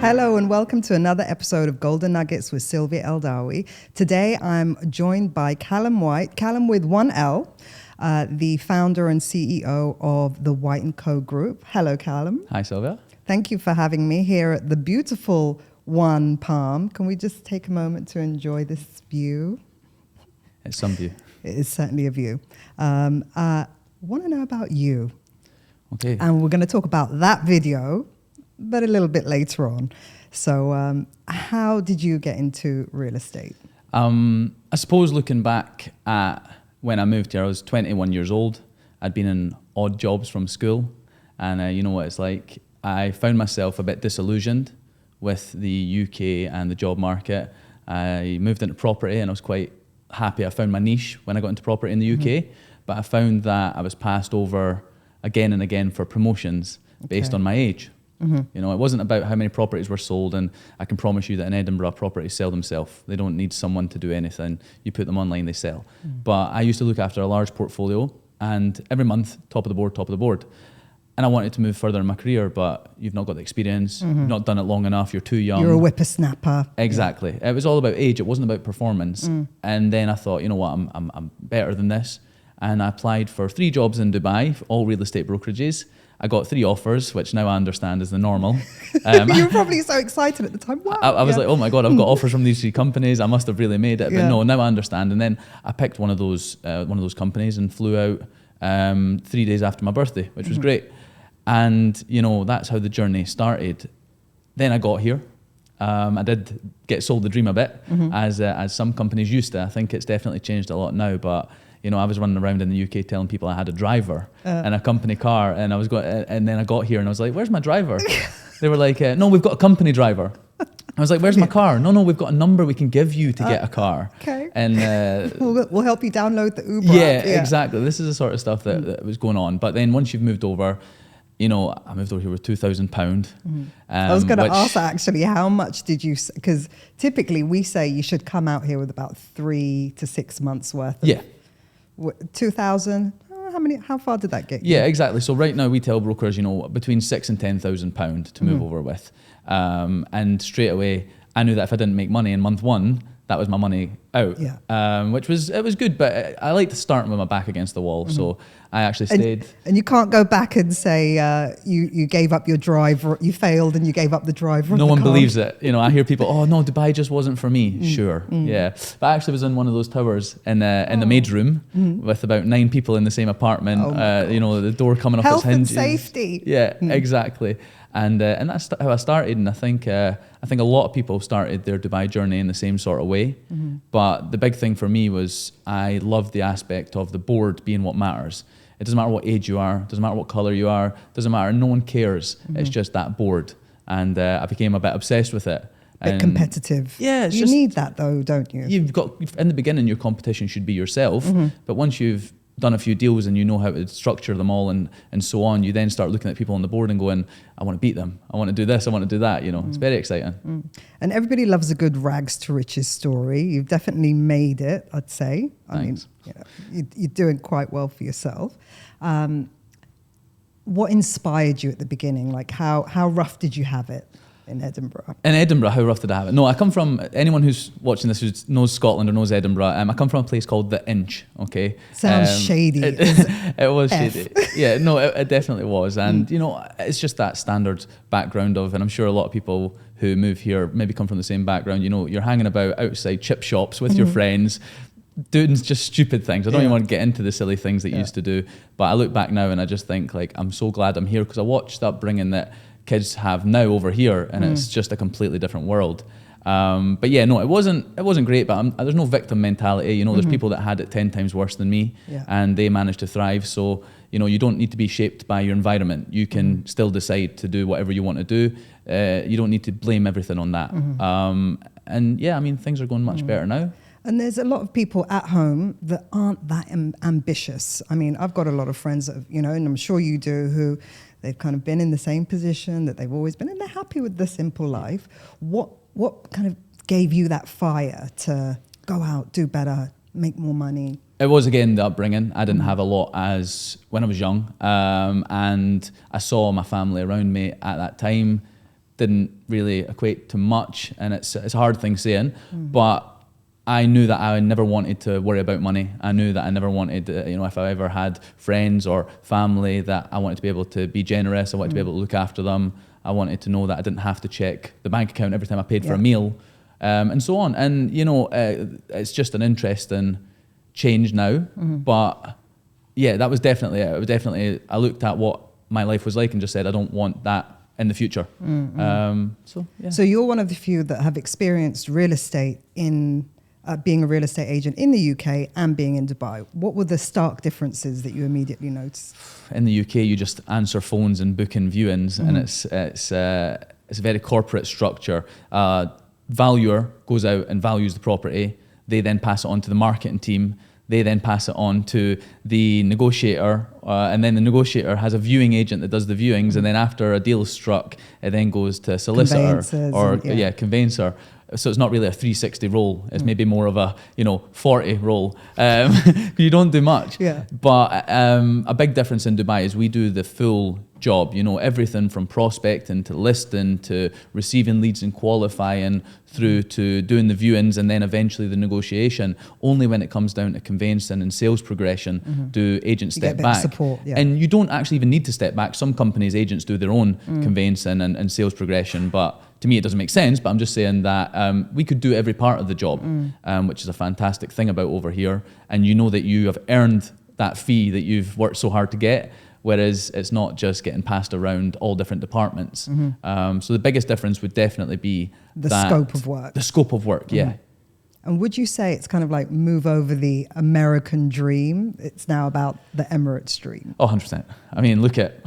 Hello and welcome to another episode of Golden Nuggets with Silvia Eldawi. Today I'm joined by Calum White, Calum with one L, the founder and CEO of the White & Co Group. Hello, Calum. Hi, Silvia. Thank you for having me here at the beautiful One Palm. Can we just take a moment to enjoy this view? It's some view. It is certainly a view. I want to know about you. Okay. And we're going to talk about that video, but a little bit later on. So how did you get into real estate? I suppose looking back at when I moved here, I was 21 years old. I'd been in odd jobs from school. And you know what it's like. I found myself a bit disillusioned with the UK and the job market. I moved into property and I was quite happy. I found my niche when I got into property in the UK. But I found that I was passed over again and again for promotions based on my age. You know, it wasn't about how many properties were sold, and I can promise you that in Edinburgh, properties sell themselves. They don't need someone to do anything. You put them online, they sell. But I used to look after a large portfolio, and every month, top of the board. And I wanted to move further in my career, but you've not got the experience, you've not done it long enough, you're too young. You're a whippersnapper. Exactly. Yeah. It was all about age, it wasn't about performance. And then I thought, you know what, I'm better than this. And I applied for 3 jobs in Dubai, all real estate brokerages. I got 3 offers, which now I understand is the normal. You were probably so excited at the time. Wow. I was like, oh my God, I've got offers from these 3 companies. I must have really made it. But no, now I understand. And then I picked one of those companies and flew out 3 days after my birthday, which was great. And, you know, that's how the journey started. Then I got here. I did get sold the dream a bit, as some companies used to. I think it's definitely changed a lot now, but you know, I was running around in the UK telling people I had a driver and a company car, and and then I got here and I was like, "Where's my driver?" They were like, "No, we've got a company driver." I was like, "Where's my car?" "No, we've got a number we can give you to get a car." Okay. And we'll help you download the Uber yeah, app. exactly. This is the sort of stuff that was going on. But then once you've moved over, you know, I moved over here with £2,000. I was going to ask actually, how much did you? Because typically we say you should come out here with about 3 to 6 months worth. Of 2,000. How far did that get you? Yeah, exactly. So right now we tell brokers, you know, between £6,000 and £10,000 to move over with. And straight away, I knew that if I didn't make money in month 1, that was my money out. Yeah. Which was good, but I like to start with my back against the wall. So I actually stayed. And you can't go back and say you gave up your driver, you failed and you gave up the driver. No one believes it. You know, I hear people, oh no, Dubai just wasn't for me. Sure, yeah. But I actually was in one of those towers in the maid's room with about 9 people in the same apartment. You know, the door coming off its hinges. Health and safety. Yeah, exactly. And that's how I started. And I think a lot of people started their Dubai journey in the same sort of way. But the big thing for me was I loved the aspect of the board being what matters. It doesn't matter what age you are, doesn't matter what color you are, doesn't matter, no one cares. It's just that board. And I became a bit obsessed with it. A bit competitive. Yeah. You need that though, don't you? In the beginning, your competition should be yourself. But once you've done a few deals and you know how to structure them all and so on, you then start looking at people on the board and going, I want to beat them. I want to do this. I want to do that. You know, it's very exciting. And everybody loves a good rags to riches story. You've definitely made it, I'd say. Thanks. I mean, you're doing quite well for yourself. What inspired you at the beginning? Like how rough did you have it in Edinburgh? In Edinburgh, how rough did I have it? No, I come from, anyone who's watching this who knows Scotland or knows Edinburgh, I come from a place called The Inch, okay? Sounds shady. It was shady. Yeah, no, it definitely was. And, you know, it's just that standard background of, and I'm sure a lot of people who move here maybe come from the same background, you know, you're hanging about outside chip shops with your friends, doing just stupid things. I don't even want to get into the silly things that you used to do. But I look back now and I just think, like, I'm so glad I'm here because I watched the upbringing that kids have now over here, and it's just a completely different world. But yeah, no, it wasn't great. But there's no victim mentality. You know, there's people that had it 10 times worse than me, and they managed to thrive. So you know, you don't need to be shaped by your environment. You can still decide to do whatever you want to do. You don't need to blame everything on that. And yeah, I mean, things are going much better now. And there's a lot of people at home that aren't that ambitious. I mean, I've got a lot of friends that, you know, and I'm sure you do, who they've kind of been in the same position that they've always been, and they're happy with the simple life. What kind of gave you that fire to go out, do better, make more money? It was, again, the upbringing. I didn't have a lot when I was young. And I saw my family around me at that time didn't really equate to much, and it's a hard thing saying, but I knew that I never wanted to worry about money. I knew that I never wanted, if I ever had friends or family, that I wanted to be able to be generous. I wanted to be able to look after them. I wanted to know that I didn't have to check the bank account every time I paid for a meal, and so on. And, it's just an interesting change now. But yeah, that was definitely it. It was definitely, I looked at what my life was like and just said, I don't want that in the future. So you're one of the few that have experienced real estate in being a real estate agent in the UK and being in Dubai. What were the stark differences that you immediately noticed? In the UK, you just answer phones and book in viewings, and it's a very corporate structure. Valuer goes out and values the property. They then pass it on to the marketing team. They then pass it on to the negotiator, and then the negotiator has a viewing agent that does the viewings, and then after a deal is struck, it then goes to a solicitor or conveyancer. So it's not really a 360 role. It's maybe more of a 40 role. You don't do much. But a big difference in Dubai is we do the full job. Everything from prospecting to listing to receiving leads and qualifying through to doing the viewings and then eventually the negotiation. Only when it comes down to conveyancing and sales progression do agents step back. Support, And you don't actually even need to step back. Some companies, agents do their own conveyancing and sales progression, but to me, it doesn't make sense, but I'm just saying that we could do every part of the job, which is a fantastic thing about over here. And you know that you have earned that fee that you've worked so hard to get, whereas it's not just getting passed around all different departments. So the biggest difference would definitely be the scope of work. The scope of work, yeah. And would you say it's kind of like move over the American dream? It's now about the Emirates dream. Oh, 100%. I mean, look at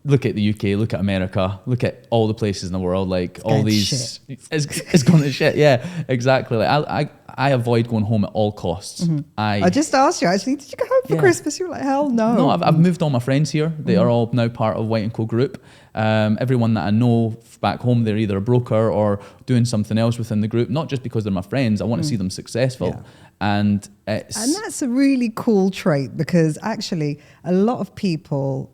the UK, look at America, look at all the places in the world, like all these, it's going to shit. Yeah, exactly. Like I avoid going home at all costs. I just asked you actually, did you go home for Christmas? You were like, hell no. No, I've moved all my friends here. They are all now part of White & Co Group. Everyone that I know back home, they're either a broker or doing something else within the group, not just because they're my friends. I want to see them successful. And that's a really cool trait, because actually a lot of people,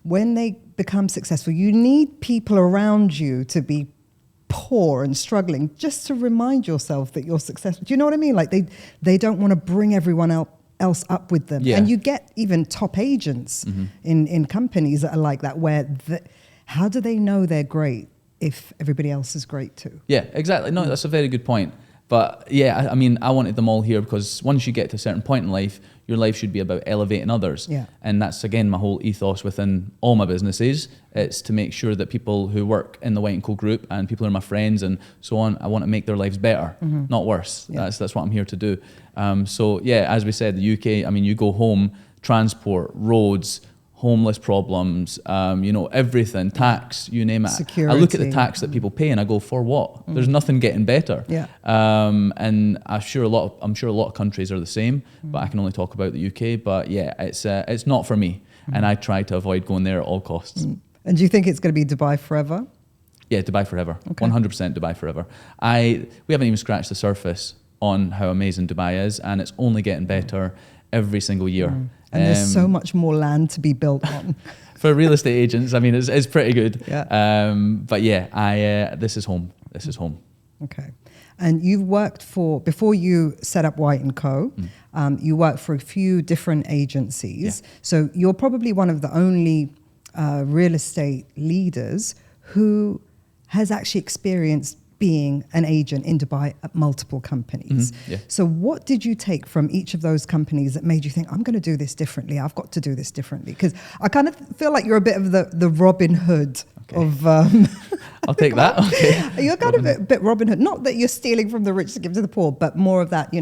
when they become successful, you need people around you to be poor and struggling just to remind yourself that you're successful. Do you know what I mean? Like they don't want to bring everyone else up with them. And you get even top agents in companies that are like that, where how do they know they're great if everybody else is great too? Yeah, exactly. No, that's a very good point. But yeah, I mean, I wanted them all here because once you get to a certain point in life, your life should be about elevating others. And that's, again, my whole ethos within all my businesses. It's to make sure that people who work in the White & Co Group and people who are my friends and so on, I want to make their lives better, not worse. That's what I'm here to do. So yeah, as we said, the UK, I mean, you go home, transport, roads, homeless problems, everything, tax, you name it. Security. I look at the tax that people pay and I go, for what? There's nothing getting better. And I'm sure a lot of countries are the same, but I can only talk about the UK. But yeah, it's not for me, and I try to avoid going there at all costs. And do you think it's going to be Dubai forever? Yeah, Dubai forever. 100% Dubai forever. We haven't even scratched the surface on how amazing Dubai is, and it's only getting better every single year. And there's so much more land to be built on. For real estate agents, I mean, it's pretty good. But yeah, this is home. This is home. Okay. And you've worked before you set up White & Co, you worked for a few different agencies. So you're probably one of the only real estate leaders who has actually experienced being an agent in Dubai at multiple companies. So what did you take from each of those companies that made you think, I'm going to do this differently, I've got to do this differently? Because I kind of feel like you're a bit of the Robin Hood of... I'll take that. Okay. You're kind of a bit Robin Hood. Not that you're stealing from the rich to give to the poor, but more of that,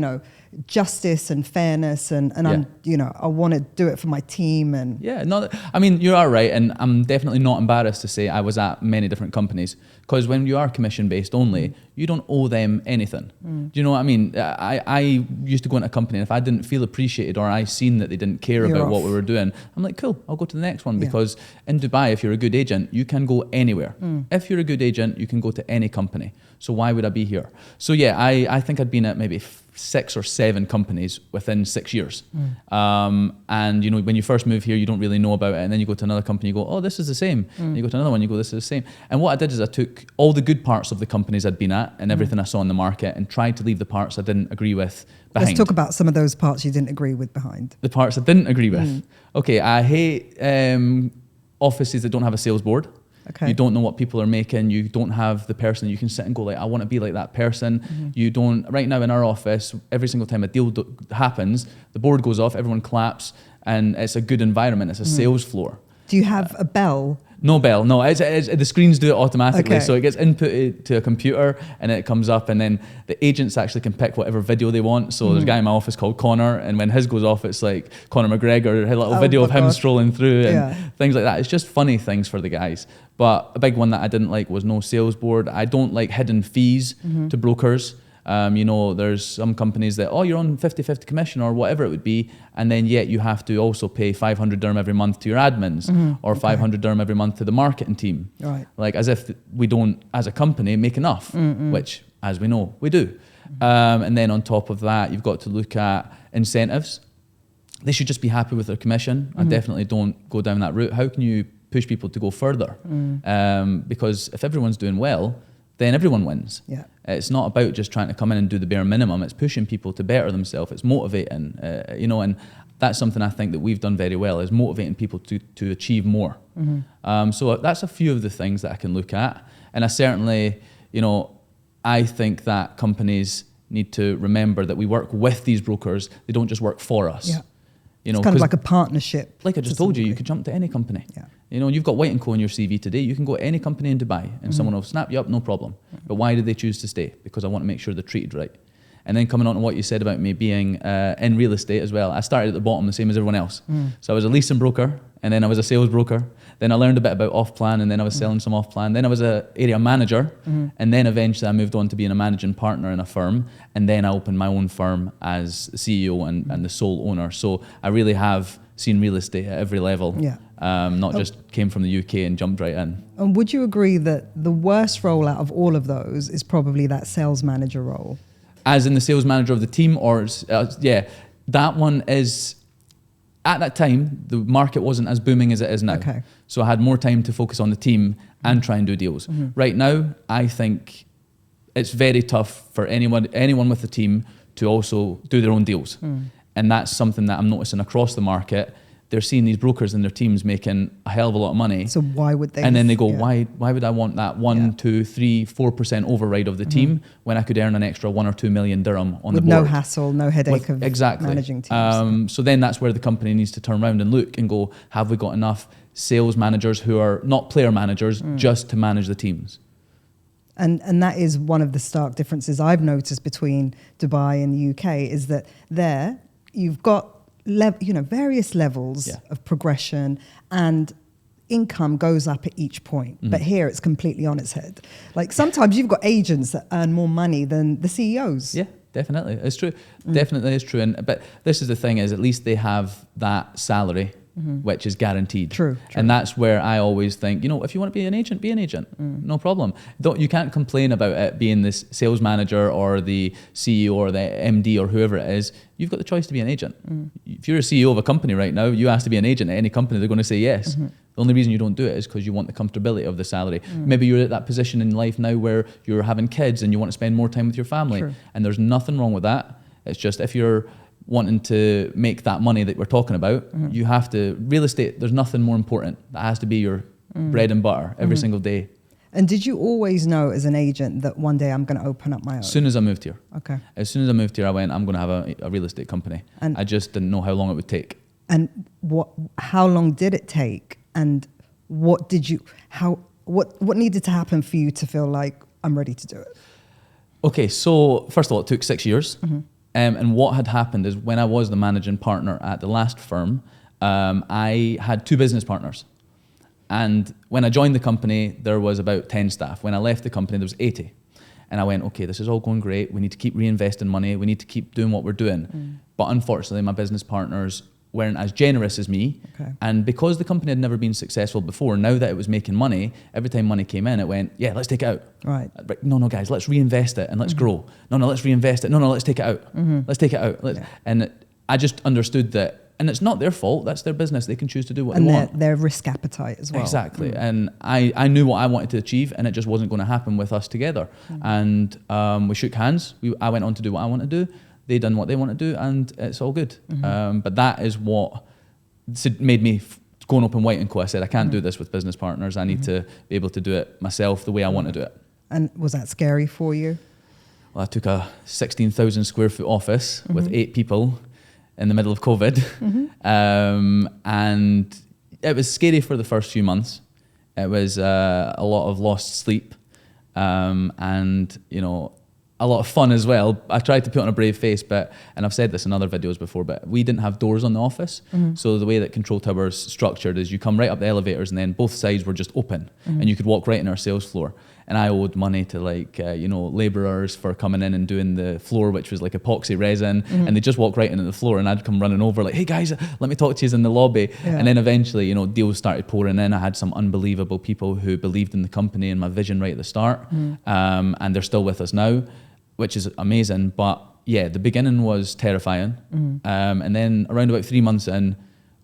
justice and fairness and I want to do it for my team. And I mean, you are right, and I'm definitely not embarrassed to say I was at many different companies, because when you are commission based only, you don't owe them anything. Do you know what I mean? I used to go into a company, and if I didn't feel appreciated or I seen that they didn't care about what we were doing, I'm like, cool, I'll go to the next one. Because in Dubai, if you're a good agent, you can go anywhere. If you're a good agent, you can go to any company. So why would I be here? So yeah, I think I'd been at maybe 6 or 7 companies within 6 years. And you know, when you first move here, you don't really know about it, and then you go to another company, you go, oh, this is the same. And you go to another one, you go, this is the same. And what I did is I took all the good parts of the companies I'd been at and everything I saw in the market, and tried to leave the parts I didn't agree with behind. Let's talk about some of those parts you didn't agree with behind. The parts I didn't agree with. Okay, I hate offices that don't have a sales board. Okay. You don't know what people are making. You don't have the person that you can sit and go like, I want to be like that person. You don't. Right now in our office, every single time a deal happens, the board goes off, everyone claps, and it's a good environment. It's a sales floor. Do you have a bell? No bell, no. The screens do it automatically. Okay. So it gets inputted to a computer and it comes up, and then the agents actually can pick whatever video they want. So there's a guy in my office called Connor, and when his goes off, it's like Conor McGregor, a little video of him strolling through and things like that. It's just funny things for the guys. But a big one that I didn't like was no sales board. I don't like hidden fees to brokers. You know, there's some companies that, oh, you're on 50-50 commission or whatever it would be, and then yet you have to also pay 500 dirham every month to your admins or 500 dirham every month to the marketing team. Right. Like as if we don't, as a company, make enough, which, as we know, we do. And then on top of that, you've got to look at incentives. They should just be happy with their commission. I definitely don't go down that route. How can you push people to go further? Because if everyone's doing well, then everyone wins. Yeah. It's not about just trying to come in and do the bare minimum. It's pushing people to better themselves. It's motivating, you know, and that's something I think that we've done very well, is motivating people to achieve more. So that's a few of the things that I can look at. And I certainly, you know, I think that companies need to remember that we work with these brokers. They don't just work for us. Yeah. You know, it's kind of like a partnership. Like I just told you, you could jump to any company. Yeah. You know, you've got White & Co on your CV today. You can go to any company in Dubai and someone will snap you up, no problem. But why did they choose to stay? Because I want to make sure they're treated right. And then coming on to what you said about me being in real estate as well, I started at the bottom the same as everyone else. So I was a leasing broker, and then I was a sales broker. Then I learned a bit about off-plan, and then I was selling some off-plan. Then I was an area manager, and then eventually I moved on to being a managing partner in a firm. And then I opened my own firm as CEO and the sole owner. So I really have seen real estate at every level. Yeah. Not just came from the UK and jumped right in. And would you agree that the worst role out of all of those is probably that sales manager role? As in the sales manager of the team, or yeah, that one is, at that time, the market wasn't as booming as it is now. Okay. So I had more time to focus on the team and try and do deals. Right now, I think it's very tough for anyone with the team to also do their own deals. And that's something that I'm noticing across the market. They're seeing these brokers and their teams making a hell of a lot of money. So why would they? And then they go, why would I want that 1, 2, 3, 4% override of the team when I could earn an extra 1 or 2 million dirham on the board? With no hassle, no headache of managing teams. So then that's where the company needs to turn around and look and go, have we got enough sales managers who are not player managers just to manage the teams? And that is one of the stark differences I've noticed between Dubai and the UK, is that there you've got various levels of progression, and income goes up at each point. But here it's completely on its head. Like sometimes you've got agents that earn more money than the CEOs. Yeah, definitely. It's true. Definitely is true. But this is the thing, is at least they have that salary, which is guaranteed. True. And that's where I always think, if you want to be an agent, be an agent. No problem. You can't complain about it being this sales manager or the CEO or the MD or whoever it is. You've got the choice to be an agent. If you're a CEO of a company right now, you ask to be an agent at any company, they're going to say yes. The only reason you don't do it is because you want the comfortability of the salary. Maybe you're at that position in life now where you're having kids and you want to spend more time with your family. True. And there's nothing wrong with that. It's just if you're wanting to make that money that we're talking about, you have to, real estate, there's nothing more important. That has to be your bread and butter every single day. And did you always know as an agent that one day I'm going to open up my own? As soon as I moved here. Okay. As soon as I moved here, I went, I'm going to have a real estate company. And I just didn't know how long it would take. And how long did it take? And what needed to happen for you to feel like I'm ready to do it? Okay, so first of all, it took 6 years. And what had happened is when I was the managing partner at the last firm, I had 2 business partners. And when I joined the company, there was about 10 staff. When I left the company, there was 80. And I went, okay, this is all going great. We need to keep reinvesting money. We need to keep doing what we're doing. But unfortunately, my business partners weren't as generous as me. Okay. And because the company had never been successful before, now that it was making money, every time money came in, it went, yeah, let's take it out. Right. No, guys, let's reinvest it and let's grow. No, let's reinvest it. No, let's take it out. Let's take it out. And I just understood that, and it's not their fault, that's their business. They can choose to do what they want. And their risk appetite as well. Exactly. And I knew what I wanted to achieve, and it just wasn't going to happen with us together. And we shook hands. I went on to do what I want to do. They done what they want to do, and it's all good. But that is what made me go on Open White & Co. I said, I can't do this with business partners. I need to be able to do it myself the way I want to do it. And was that scary for you? Well, I took a 16,000 square foot office with 8 people in the middle of COVID. And it was scary for the first few months. It was a lot of lost sleep, and, you know, a lot of fun as well. I tried to put on a brave face, and I've said this in other videos before, but we didn't have doors on the office. So the way that Control Tower's structured is you come right up the elevators, and then both sides were just open, and you could walk right in our sales floor. And I owed money to labourers for coming in and doing the floor, which was like epoxy resin, and they just walk right into the floor, and I'd come running over like, hey guys, let me talk to you in the lobby. And then eventually, deals started pouring in. I had some unbelievable people who believed in the company and my vision right at the start, and they're still with us now, which is amazing. But yeah, the beginning was terrifying. And then around about 3 months in,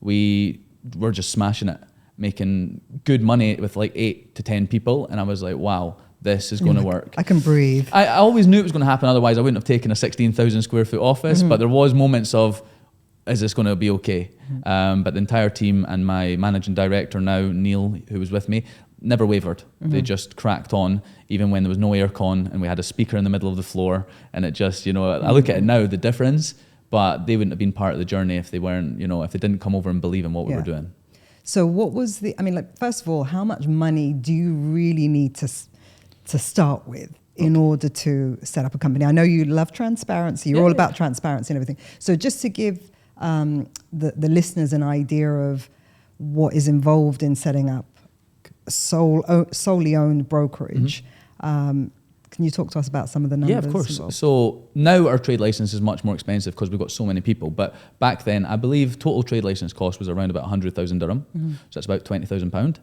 we were just smashing it, making good money with like 8 to 10 people. And I was like, wow, this is going to work. I can breathe. I always knew it was going to happen. Otherwise I wouldn't have taken a 16,000 square foot office, but there was moments of, is this going to be okay? But the entire team and my managing director now, Neil, who was with me, never wavered. They just cracked on, even when there was no aircon and we had a speaker in the middle of the floor. And it just, I look at it now, the difference, but they wouldn't have been part of the journey if they weren't, if they didn't come over and believe in what we were doing. So what was first of all, how much money do you really need to start with in order to set up a company? I know you love transparency. You're all about transparency and everything. So just to give the listeners an idea of what is involved in setting up solely owned brokerage, can you talk to us about some of the numbers? Yeah, of course. involved? So now our trade license is much more expensive because we've got so many people. But back then, I believe total trade license cost was around about 100,000 dirham. So that's about £20,000.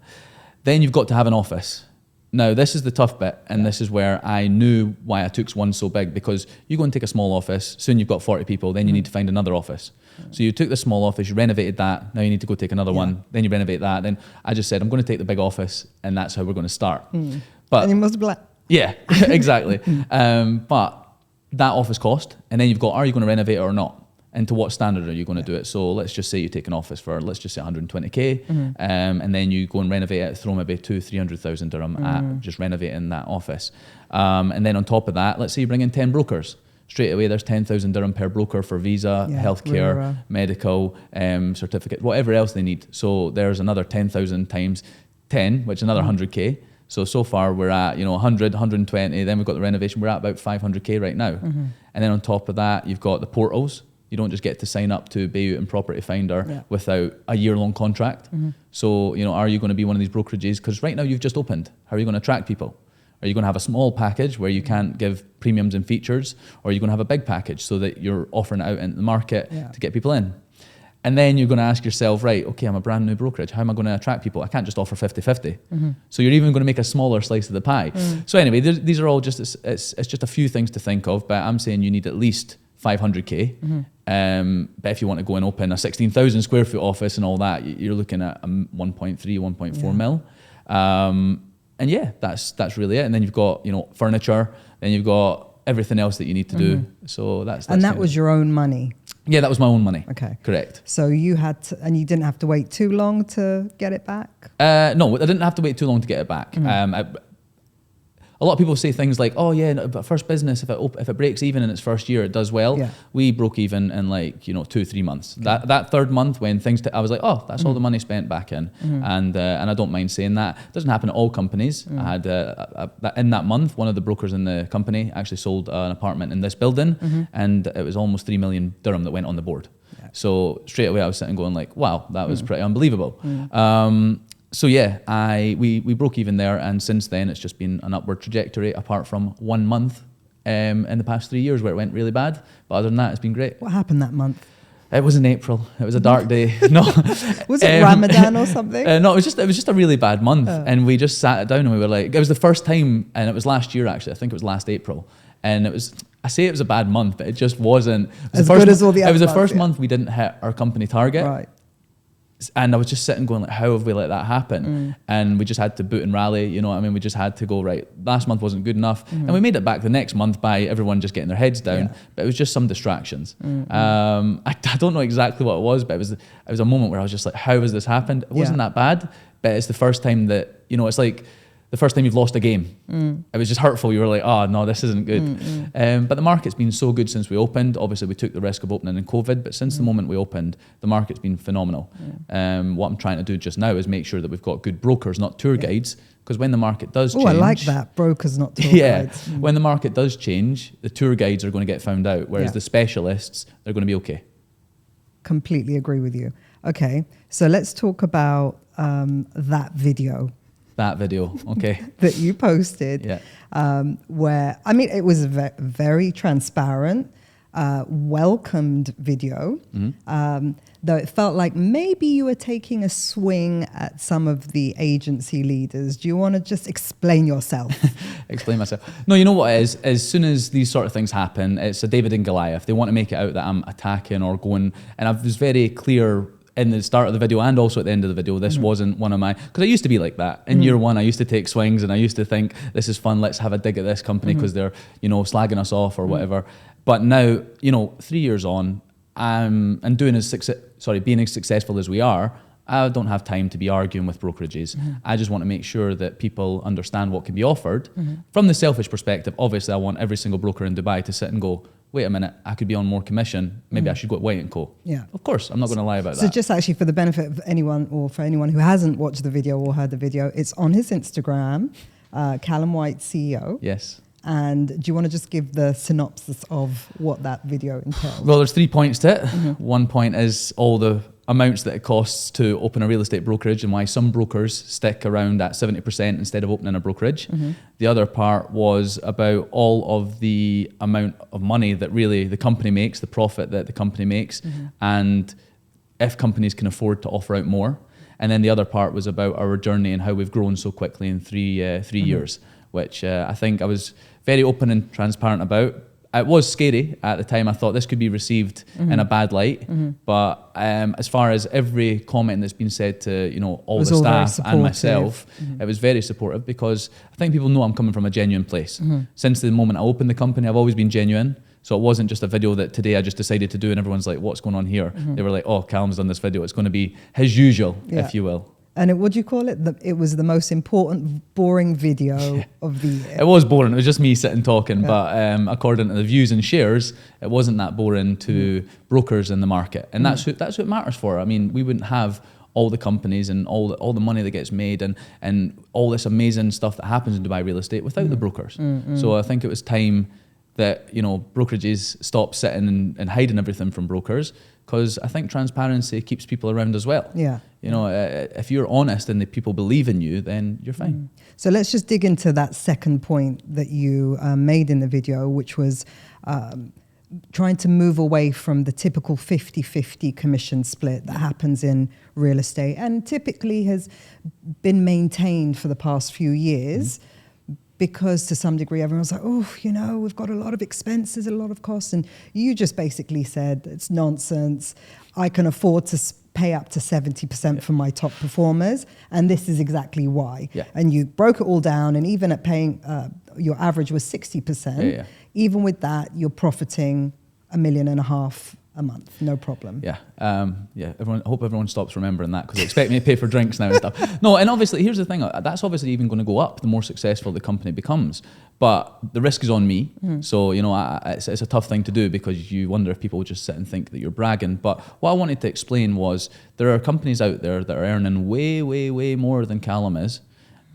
Then you've got to have an office. Now, this is the tough bit, and this is where I knew why I took one so big, because you go and take a small office, soon you've got 40 people, then you need to find another office. So you took the small office, you renovated that, now you need to go take another one, then you renovate that. Then I just said, I'm going to take the big office, and that's how we're going to start. But and you must be like... Yeah, exactly. But that office cost, and then you've got, are you going to renovate it or not? And to what standard are you going to do it? So let's just say you take an office for, let's just say 120k, and then you go and renovate it, throw maybe 200,000-300,000 dirham at just renovating that office. And then on top of that, let's say you bring in 10 brokers. Straight away, there's 10,000 dirham per broker for visa, healthcare, medical, certificate, whatever else they need. So there's another 10,000 times 10, which is another 100k. So far we're at 100, 120. Then we've got the renovation. We're at about 500k right now. And then on top of that, you've got the portals. You don't just get to sign up to Bayut and Property Finder without a year-long contract. So, are you going to be one of these brokerages? Because right now you've just opened. How are you going to attract people? Are you going to have a small package where you can't give premiums and features? Or are you going to have a big package so that you're offering it out into the market to get people in? And then you're going to ask yourself, right, okay, I'm a brand new brokerage. How am I going to attract people? I can't just offer 50-50. So you're even going to make a smaller slice of the pie. So anyway, these are all just, it's just a few things to think of, but I'm saying you need at least 500k. But if you want to go and open a 16,000 square foot office and all that, you're looking at 1.3, 1.4 mil. And yeah, that's really it. And then you've got, furniture, then you've got everything else that you need to do. So that's and that was your own money? Yeah, that was my own money. Okay. Correct. So you had to, and you didn't have to wait too long to get it back? No, I didn't have to wait too long to get it back. A lot of people say things like, oh yeah, no, but first business, if it breaks even in its first year, it does well. We broke even in 2-3 months. That third month when I was like, oh, that's all the money spent back in. And I don't mind saying that. It doesn't happen at all companies. I had, in that month, one of the brokers in the company actually sold an apartment in this building, and it was almost 3 million dirham that went on the board. So straight away I was sitting going like, wow, that was pretty unbelievable. So yeah, we broke even there, and since then it's just been an upward trajectory, apart from 1 month in the past 3 years where it went really bad. But other than that, it's been great. What happened that month? It was in April. It was a dark day. No, Was it Ramadan or something? No, it was just a really bad month, and we just sat it down and we were like, it was the first time, and it was last year actually. I think it was last April, and it was. I say it was a bad month, but it just wasn't. As good as all the other It was the months, first yeah. month we didn't hit our company target. Right. And I was just sitting going like, how have we let that happen? And we just had to boot and rally, you know what I mean? We just had to go, right, last month wasn't good enough. And we made it back the next month by everyone just getting their heads down. Yeah. But it was just some distractions. I don't know exactly what it was, but it was a moment where I was just like, how has this happened? It wasn't that bad, but it's the first time that, you know, it's like the first time you've lost a game. It was just hurtful. You were like, oh no, this isn't good. But the market's been so good since we opened. Obviously we took the risk of opening in COVID, but since the moment we opened, the market's been phenomenal. What I'm trying to do just now is make sure that we've got good brokers, not tour guides, because when the market does change... Oh, I like that. Brokers, not tour guides. When the market does change, the tour guides are going to get found out, whereas the specialists, they're going to be okay. Completely agree with you. Okay, so let's talk about that video. That video, okay. That you posted, where, I mean, it was a very transparent, welcomed video, though it felt like maybe you were taking a swing at some of the agency leaders. Do you want to just explain yourself? Explain myself. No, you know what it is? As soon as these sort of things happen, it's a David and Goliath. They want to make it out that I'm attacking or going, and I was very clear in the start of the video and also at the end of the video, this wasn't one of my, because I used to be like that. In year one, I used to take swings and I used to think, this is fun, let's have a dig at this company because they're, you know, slagging us off or whatever. But now, you know, 3 years on, and being as successful as we are, I don't have time to be arguing with brokerages. I just want to make sure that people understand what can be offered. From the selfish perspective, obviously I want every single broker in Dubai to sit and go, wait a minute, I could be on more commission. Maybe I should go at White & Co. Yeah. Of course, I'm not going to lie about that. So just actually for the benefit of anyone, or for anyone who hasn't watched the video or heard the video, it's on his Instagram, Calum White, CEO. Yes. And do you want to just give the synopsis of what that video entails? Well, there's 3 points to it. One point is all the amounts that it costs to open a real estate brokerage and why some brokers stick around at 70% instead of opening a brokerage. The other part was about all of the amount of money that really the company makes, the profit that the company makes, and if companies can afford to offer out more. And then the other part was about our journey and how we've grown so quickly in three years, which I think I was very open and transparent about. It was scary at the time. I thought this could be received in a bad light, but as far as every comment that's been said to, you know, all the staff and myself, it was very supportive because I think people know I'm coming from a genuine place. Since the moment I opened the company, I've always been genuine. So it wasn't just a video that today I just decided to do and everyone's like, what's going on here? They were like, oh, Calum's done this video. It's going to be his usual, if you will. And what do you call it? It was the most important, boring video of the year. It was boring. It was just me sitting talking. But according to the views and shares, it wasn't that boring to brokers in the market. And that's who it matters for. I mean, we wouldn't have all the companies and all the money that gets made and all this amazing stuff that happens in Dubai real estate without the brokers. So I think it was time that, you know, brokerages stop sitting and hiding everything from brokers, because I think transparency keeps people around as well. Yeah. You know, if you're honest and the people believe in you, then you're fine. So let's just dig into that second point that you made in the video, which was trying to move away from the typical 50-50 commission split that happens in real estate and typically has been maintained for the past few years. Because to some degree, everyone's like, oh, you know, we've got a lot of expenses, a lot of costs. And you just basically said, it's nonsense. I can afford to pay up to 70% for my top performers. And this is exactly why. And you broke it all down. And even at paying, your average was 60%. Even with that, you're profiting $1.5 million a month, no problem. Everyone, I hope everyone stops remembering that because they expect me to pay for drinks now and stuff. No, and obviously, here's the thing, that's obviously even going to go up the more successful the company becomes. But the risk is on me. So, you know, it's a tough thing to do because you wonder if people will just sit and think that you're bragging. But what I wanted to explain was there are companies out there that are earning way, way, way more than Calum is.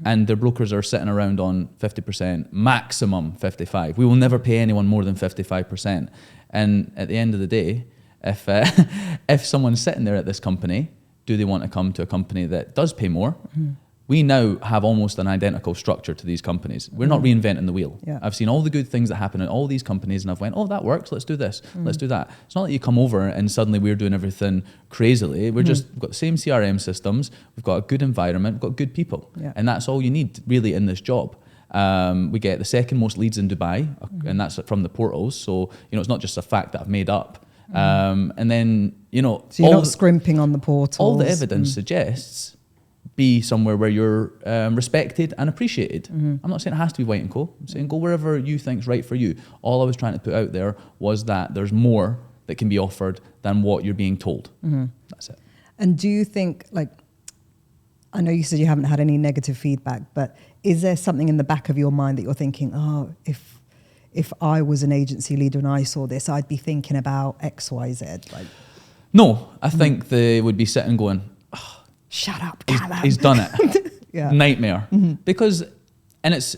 And their brokers are sitting around on 50%, maximum 55%. We will never pay anyone more than 55%. And at the end of the day, if someone's sitting there at this company, do they want to come to a company that does pay more? we now have almost an identical structure to these companies. We're not reinventing the wheel. Yeah. I've seen all the good things that happen in all these companies, and I've went, oh, that works, let's do this, let's do that. It's not that you come over and suddenly we're doing everything crazily. We've got the same CRM systems, we've got a good environment, we've got good people. Yeah. And that's all you need really in this job. We get the second most leads in Dubai, and that's from the portals. So, it's not just a fact that I've made up. And then, So you're not scrimping on the portals. All the evidence suggests be somewhere where you're respected and appreciated. I'm not saying it has to be White & Co. I'm saying go wherever you think's right for you. All I was trying to put out there was that there's more that can be offered than what you're being told. That's it. And do you think, I know you said you haven't had any negative feedback, but is there something in the back of your mind that you're thinking, oh, if I was an agency leader and I saw this, I'd be thinking about X, Y, Z? No, I think they would be sitting going, shut up, Calum. He's done it. Yeah. Nightmare. Because, and it's.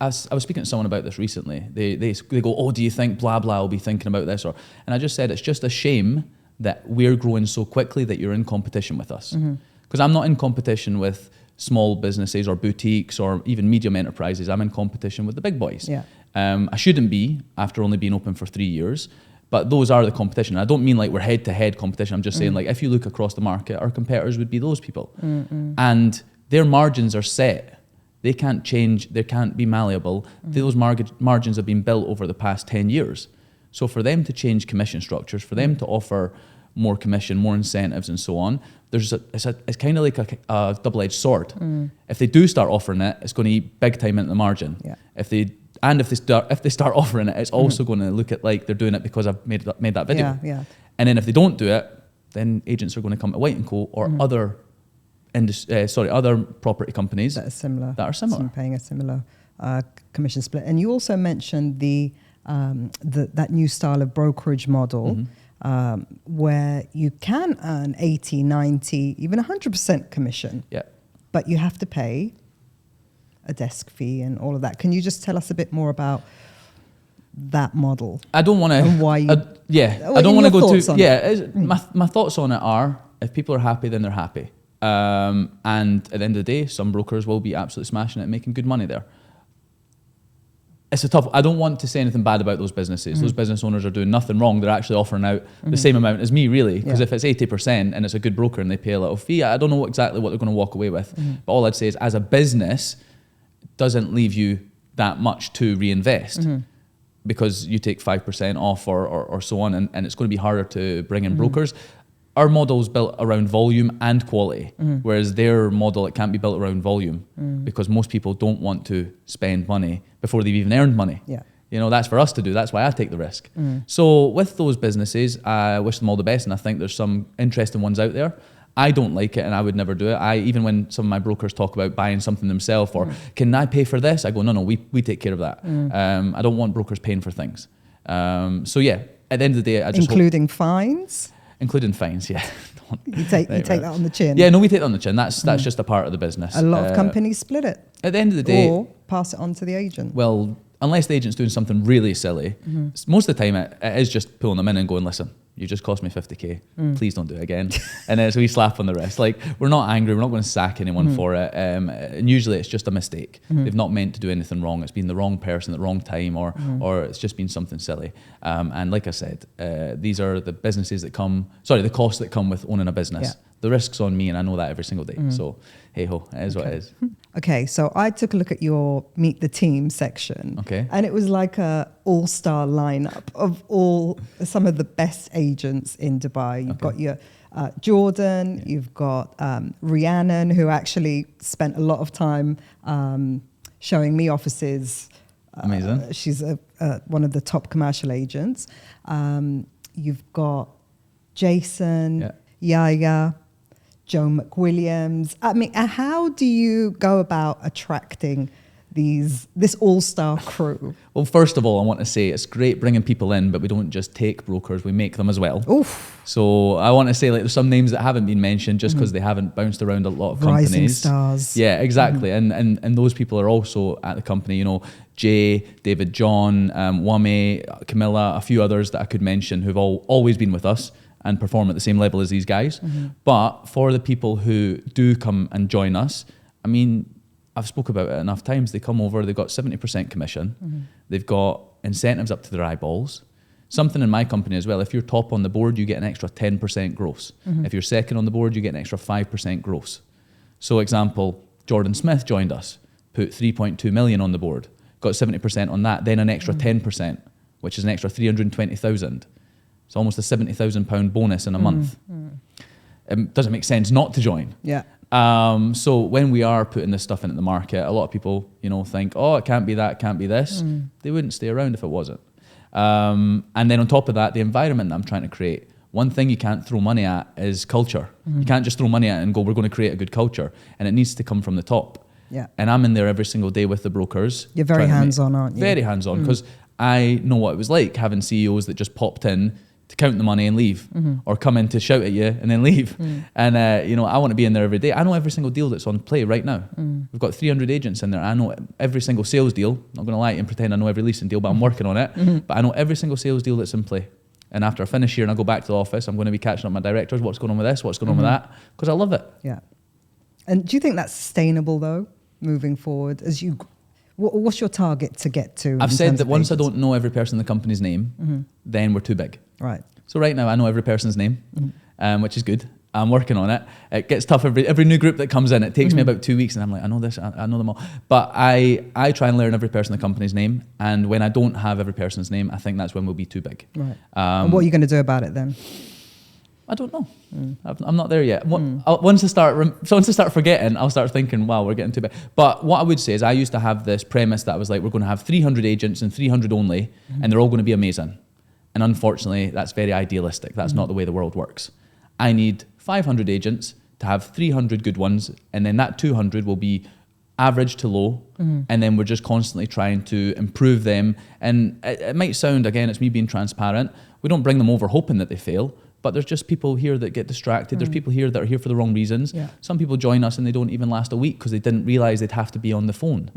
I was speaking to someone about this recently. They go, oh, do you think blah blah will be thinking about this? And I just said it's just a shame that we're growing so quickly that you're in competition with us. Because I'm not in competition with small businesses or boutiques or even medium enterprises. I'm in competition with the big boys. Yeah. I shouldn't be after only being open for 3 years. But those are the competition. I don't mean like we're head-to-head competition. I'm just saying like if you look across the market, our competitors would be those people. And their margins are set. They can't change. They can't be malleable. Those margins have been built over the past 10 years. So for them to change commission structures, for them to offer more commission, more incentives and so on, it's kind of like a double-edged sword. If they do start offering it, it's going to eat big time into the margin. Yeah. If they start offering it, it's also going to look at like they're doing it because I've made that video. Yeah. And then if they don't do it, then agents are going to come to White & Co. or other property companies that are similar. Paying a similar commission split. And you also mentioned that new style of brokerage model where you can earn 80, 90, even 100% commission. Yeah. But you have to pay a desk fee and all of that. Can you just tell us a bit more about that model? I don't want to. And why you? I don't want to go too. My thoughts on it are: if people are happy, then they're happy. And at the end of the day, some brokers will be absolutely smashing it and making good money there. It's a tough. I don't want to say anything bad about those businesses. Those business owners are doing nothing wrong. They're actually offering out the same amount as me, really. Because if it's 80% and it's a good broker and they pay a little fee, I don't know exactly what they're going to walk away with. But all I'd say is, as a business, doesn't leave you that much to reinvest because you take 5% off or so on, and it's going to be harder to bring in brokers. Our model is built around volume and quality, whereas their model, it can't be built around volume because most people don't want to spend money before they've even earned money. Yeah. That's for us to do. That's why I take the risk. So with those businesses, I wish them all the best, and I think there's some interesting ones out there. I don't like it and I would never do it. Even when some of my brokers talk about buying something themselves or can I pay for this? I go, no, we take care of that. I don't want brokers paying for things. So yeah, at the end of the day, I just including fines? Including fines, yeah. You take that on the chin? Yeah, no, we take that on the chin. That's just a part of the business. A lot of companies split it. At the end of the day. Or pass it on to the agent. Well, unless the agent's doing something really silly, most of the time it is just pulling them in and going, listen, you just cost me 50k. Please don't do it again. And then so we slap on the wrist. Like, we're not angry. We're not going to sack anyone for it. And usually it's just a mistake. They've not meant to do anything wrong. It's been the wrong person at the wrong time, or it's just been something silly. And like I said, these are the the costs that come with owning a business. Yeah. The risk's on me, and I know that every single day. So, hey ho, it is what it is. Okay, so I took a look at your Meet the Team section. Okay. And it was like a all-star lineup of some of the best agents in Dubai. You've got your Jordan, you've got Rhiannon, who actually spent a lot of time showing me offices. Amazing. She's one of the top commercial agents. You've got Jason, Yaya, Joe McWilliams. I mean, how do you go about attracting this all-star crew? Well, first of all, I want to say it's great bringing people in, but we don't just take brokers, we make them as well. Oof. So I want to say, like, there's some names that haven't been mentioned just because they haven't bounced around a lot of companies. Rising stars. Yeah, exactly. And those people are also at the company, Jay, David John, Wame, Camilla, a few others that I could mention who've always been with us and perform at the same level as these guys. But for the people who do come and join us, I mean, I've spoke about it enough times. They come over, they've got 70% commission. They've got incentives up to their eyeballs. Something in my company as well, if you're top on the board, you get an extra 10% gross. If you're second on the board, you get an extra 5% gross. So example, Jordan Smith joined us, put 3.2 million on the board, got 70% on that, then an extra 10%, which is an extra 320,000. It's almost a £70,000 bonus in a month. It doesn't make sense not to join. Yeah. So when we are putting this stuff into the market, a lot of people, think, oh, it can't be that, it can't be this. They wouldn't stay around if it wasn't. And then on top of that, the environment that I'm trying to create. One thing you can't throw money at is culture. You can't just throw money at it and go, we're going to create a good culture. And it needs to come from the top. Yeah. And I'm in there every single day with the brokers. You're very hands-on, aren't you? Very hands-on, because I know what it was like having CEOs that just popped in to count the money and leave, or come in to shout at you and then leave. And, I want to be in there every day. I know every single deal that's on play right now. We've got 300 agents in there. I know every single sales deal. I'm not going to lie and pretend I know every leasing deal, but I'm working on it. But I know every single sales deal that's in play. And after I finish here and I go back to the office, I'm going to be catching up my directors. What's going on with this? What's going on with that? Because I love it. Yeah. And do you think that's sustainable, though, moving forward? What's your target to get to? I've said that once I don't know every person in the company's name, then we're too big. Right. So right now I know every person's name, which is good. I'm working on it. It gets tough every new group that comes in. It takes me about 2 weeks, and I'm like, I know this, I know them all. But I try and learn every person in the company's name, and when I don't have every person's name, I think that's when we'll be too big. Right. And what are you going to do about it then? I don't know. I'm not there yet. Once I start forgetting, I'll start thinking, wow, we're getting too big. But what I would say is I used to have this premise that was like, we're going to have 300 agents and 300 only, and they're all going to be amazing. And unfortunately, that's very idealistic. That's not the way the world works. I need 500 agents to have 300 good ones, and then that 200 will be average to low, and then we're just constantly trying to improve them. And it might sound, again, it's me being transparent. We don't bring them over hoping that they fail, but there's just people here that get distracted. There's people here that are here for the wrong reasons. Yeah. Some people join us and they don't even last a week because they didn't realize they'd have to be on the phone.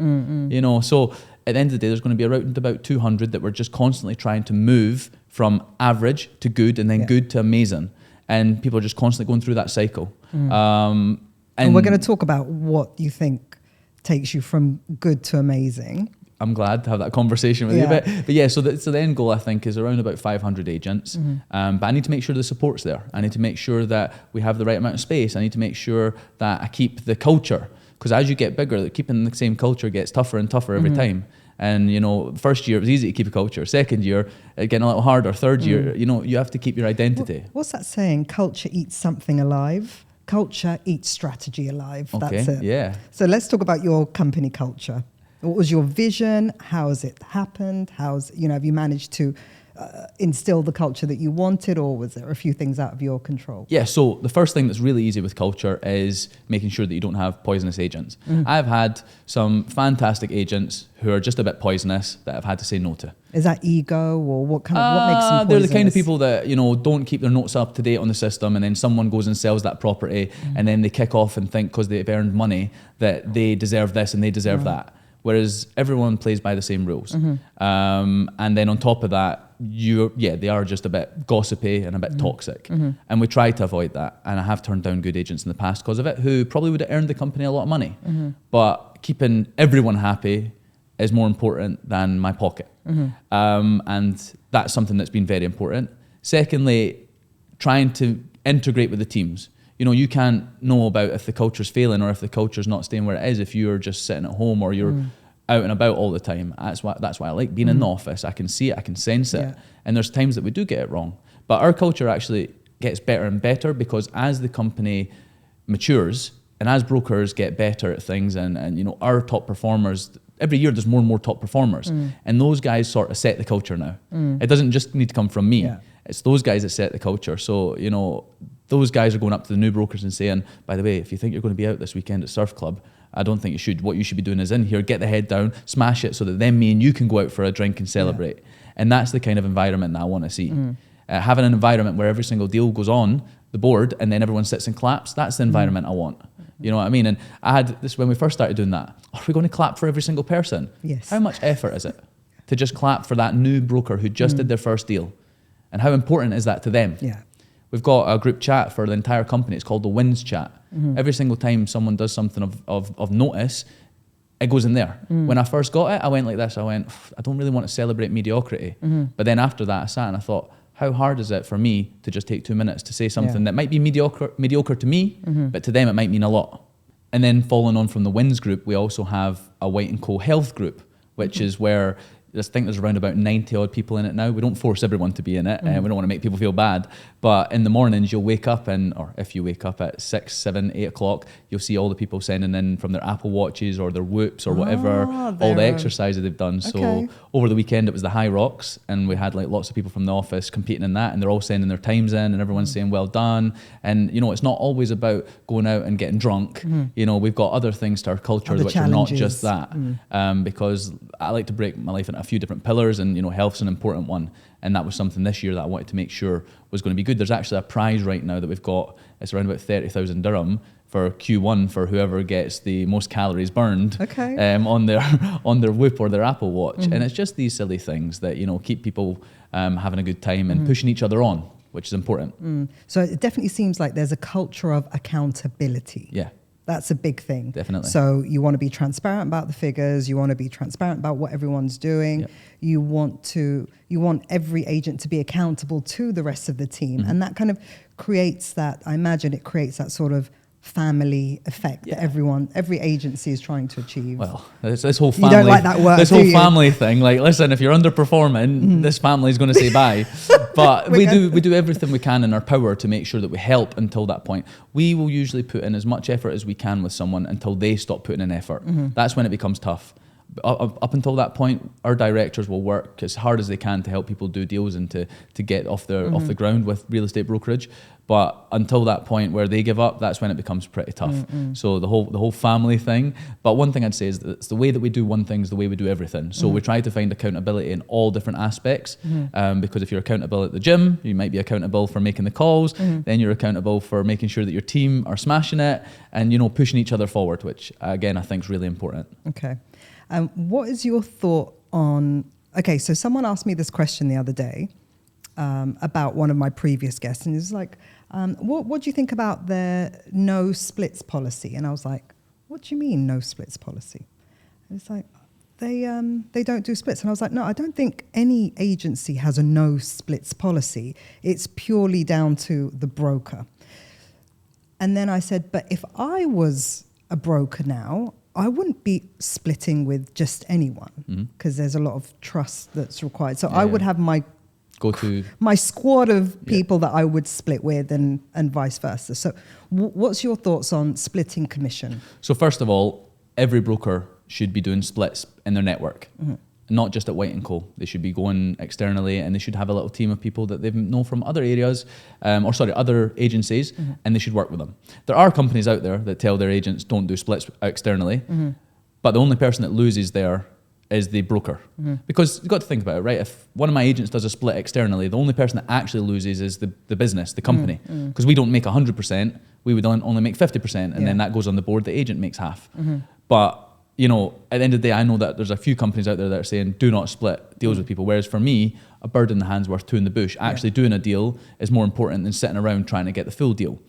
So at the end of the day, there's going to be around about 200 that we're just constantly trying to move from average to good, and then good to amazing. And people are just constantly going through that cycle. And we're going to talk about what you think takes you from good to amazing. I'm glad to have that conversation with you. But yeah, so the end goal, I think, is around about 500 agents. But I need to make sure the support's there. I need to make sure that we have the right amount of space. I need to make sure that I keep the culture. Because as you get bigger, keeping the same culture gets tougher and tougher every time. And, first year it was easy to keep a culture. Second year, it getting a little harder. Third year, you have to keep your identity. What's that saying? Culture eats something alive. Culture eats strategy alive. Okay, that's it. Yeah. So let's talk about your company culture. What was your vision? How has it happened? Have you managed to instill the culture that you wanted, or was there a few things out of your control? Yeah, so the first thing that's really easy with culture is making sure that you don't have poisonous agents. I've had some fantastic agents who are just a bit poisonous that I've had to say no to. Is that ego, or what makes them poisonous? They're the kind of people that, don't keep their notes up to date on the system, and then someone goes and sells that property, and then they kick off and think because they've earned money that they deserve this and they deserve that. Whereas everyone plays by the same rules. And then on top of that, they are just a bit gossipy and a bit toxic. And we try to avoid that. And I have turned down good agents in the past because of it, who probably would have earned the company a lot of money. But keeping everyone happy is more important than my pocket. And that's something that's been very important. Secondly, trying to integrate with the teams. You can't know about if the culture's failing or if the culture's not staying where it is if you're just sitting at home or you're out and about all the time. That's why I like being in the office. I can see it, I can sense it. And there's times that we do get it wrong. But our culture actually gets better and better because as the company matures and as brokers get better at things and our top performers, every year there's more and more top performers. And those guys sort of set the culture now. It doesn't just need to come from me. It's those guys that set the culture. So, those guys are going up to the new brokers and saying, by the way, if you think you're going to be out this weekend at Surf Club, I don't think you should. What you should be doing is in here, get the head down, smash it so that then me and you can go out for a drink and celebrate. And that's the kind of environment that I want to see. Having an environment where every single deal goes on the board and then everyone sits and claps, that's the environment I want. You know what I mean? And I had this when we first started doing that. Are we going to clap for every single person? Yes. How much effort is it to just clap for that new broker who just did their first deal? And how important is that to them? Yeah. We've got a group chat for the entire company. It's called the Wins Chat. Every single time someone does something of notice, it goes in there. When I first got it, I went like this. I went, I don't really want to celebrate mediocrity. But then after that, I sat and I thought, how hard is it for me to just take 2 minutes to say something that might be mediocre to me, but to them it might mean a lot. And then following on from the wins group, we also have a White & Co health group, which is where I think there's around about 90 odd people in it now. We don't force everyone to be in it, and we don't want to make people feel bad. But in the mornings, you'll wake up or if you wake up at 6, 7, 8 o'clock, you'll see all the people sending in from their Apple Watches or their Whoops or whatever, all the exercises they've done. Okay. So over the weekend, it was the High Rocks, and we had like lots of people from the office competing in that, and they're all sending their times in, and everyone's saying well done. And you know, it's not always about going out and getting drunk. You know, we've got other things to our cultures which are not just that. Because I like to break my life into a few different pillars, and you know, health's an important one. And that was something this year that I wanted to make sure was going to be good. There's actually a prize right now that we've got. It's around about 30,000 dirham for Q1 for whoever gets the most calories burned on their Whoop or their Apple Watch. And it's just these silly things that, you know, keep people having a good time and pushing each other on, which is important. So it definitely seems like there's a culture of accountability. Yeah. That's a big thing. Definitely. So you want to be transparent about the figures. You want to be transparent about what everyone's doing. Yep. You want every agent to be accountable to the rest of the team. And that kind of creates that, I imagine it creates that sort of family effect that every agency is trying to achieve. Well, this whole family, you don't like that word, this whole family thing, like, listen, if you're underperforming, this family is going to say bye. But we do everything we can in our power to make sure that we help until that point. We will usually put in as much effort as we can with someone until they stop putting in effort. That's when it becomes tough. Up until that point, our directors will work as hard as they can to help people do deals and to get off the ground with real estate brokerage. But until that point where they give up, that's when it becomes pretty tough. So the whole family thing. But one thing I'd say is that it's the way that we do one thing is the way we do everything. So we try to find accountability in all different aspects. Because if you're accountable at the gym, you might be accountable for making the calls. Then you're accountable for making sure that your team are smashing it and, you know, pushing each other forward, which again I think is really important. Okay. What is your thought on? Okay, so someone asked me this question the other day about one of my previous guests, and it's like, what do you think about their no splits policy? And I was like, what do you mean no splits policy? And it's like, they don't do splits. And I was like, no, I don't think any agency has a no splits policy. It's purely down to the broker. And then I said, but if I was a broker now, I wouldn't be splitting with just anyone because there's a lot of trust that's required. So I would have my squad of people that I would split with and vice versa. So what's your thoughts on splitting commission? So first of all, every broker should be doing splits in their network, not just at White & Co. They should be going externally, and they should have a little team of people that they know from other areas, other agencies, and they should work with them. There are companies out there that tell their agents don't do splits externally, but the only person that loses there is the broker. Because you've got to think about it, right? If one of my agents does a split externally, the only person that actually loses is the business, the company. Because we don't make 100%, we would only make 50%, and then that goes on the board, the agent makes half. But you know, at the end of the day, I know that there's a few companies out there that are saying do not split deals with people. Whereas for me, a bird in the hand's worth two in the bush. Actually doing a deal is more important than sitting around trying to get the full deal.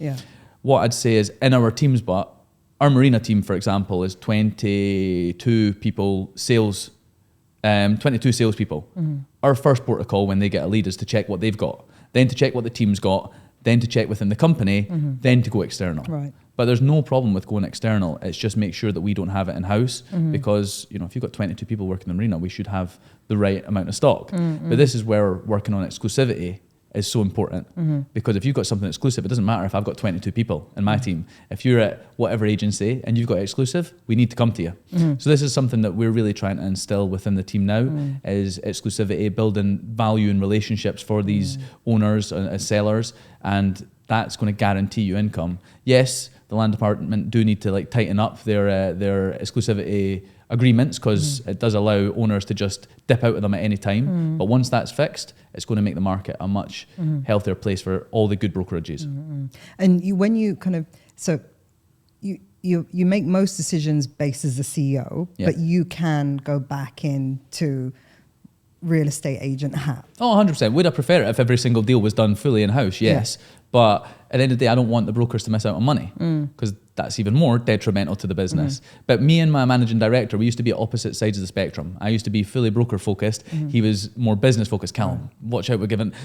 What I'd say is in our teams, but our marina team, for example, is 22 people sales, 22 salespeople. Our first port of call when they get a lead is to check what they've got, then to check what the team's got, then to check within the company, then to go external. Right. But there's no problem with going external. It's just make sure that we don't have it in-house because, you know, if you've got 22 people working in the marina, we should have the right amount of stock. But this is where working on exclusivity is so important because if you've got something exclusive, it doesn't matter if I've got 22 people in my team. If you're at whatever agency and you've got exclusive, we need to come to you. So this is something that we're really trying to instill within the team now is exclusivity, building value and relationships for these owners and sellers, and that's going to guarantee you income. Yes, the land department do need to like tighten up their exclusivity agreements because it does allow owners to just dip out of them at any time. But once that's fixed, it's going to make the market a much healthier place for all the good brokerages. And when you kind of, so you make most decisions based as the CEO, but you can go back into real estate agent hat. Oh, 100%. Would I prefer it if every single deal was done fully in-house? Yes. But at the end of the day, I don't want the brokers to miss out on money because that's even more detrimental to the business. But me and my managing director, we used to be at opposite sides of the spectrum. I used to be fully broker focused. He was more business focused. Calum, watch out,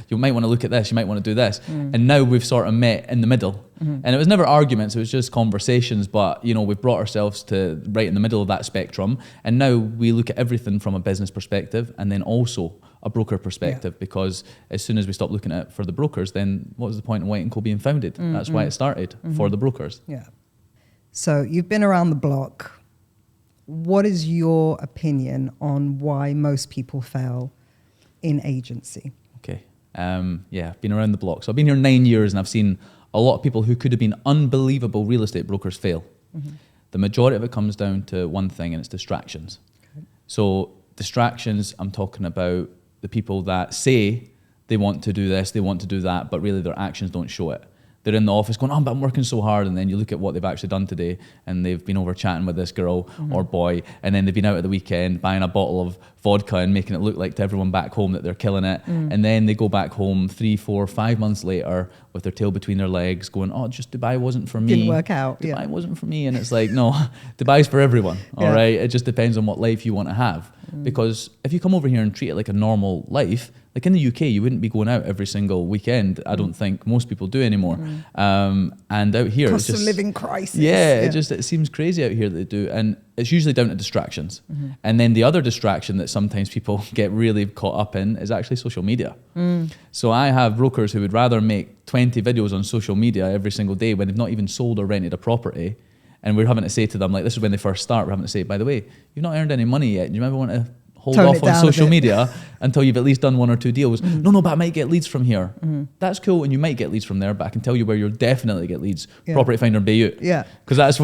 you might want to look at this, you might want to do this. And now we've sort of met in the middle. And it was never arguments, it was just conversations. But, you know, we've brought ourselves to right in the middle of that spectrum. And now we look at everything from a business perspective and then also a broker perspective, because as soon as we stop looking at it for the brokers, then what was the point in White & Co being founded? That's why it started, for the brokers. Yeah. So you've been around the block. What is your opinion on why most people fail in agency? Okay. I've been around the block. So I've been here 9 years and I've seen a lot of people who could have been unbelievable real estate brokers fail. The majority of it comes down to one thing, and it's distractions. Okay. So distractions, I'm talking about the people that say they want to do this, they want to do that, but really their actions don't show it. They're in the office going, oh, but I'm working so hard. And then you look at what they've actually done today and they've been over chatting with this girl or boy. And then they've been out at the weekend buying a bottle of vodka and making it look like to everyone back home that they're killing it. And then they go back home 3, 4, 5 months later with their tail between their legs going, oh, just Dubai wasn't for me. Didn't work out. Dubai wasn't for me. And it's like, no, Dubai's for everyone. All right. It just depends on what life you want to have. Because if you come over here and treat it like a normal life, like in the UK, you wouldn't be going out every single weekend. I don't think most people do anymore. And out here, cost of living crisis. It seems crazy out here that they do. And it's usually down to distractions. And then the other distraction that sometimes people get really caught up in is actually social media. So I have brokers who would rather make 20 videos on social media every single day when they've not even sold or rented a property. And we're having to say to them, like, this is when they first start, we're having to say, by the way, you've not earned any money yet. Do you ever want to hold off on social media until you've at least done 1 or 2 deals? No, but I might get leads from here. That's cool, and you might get leads from there, but I can tell you where you'll definitely get leads. Property Finder Beirut. Because that's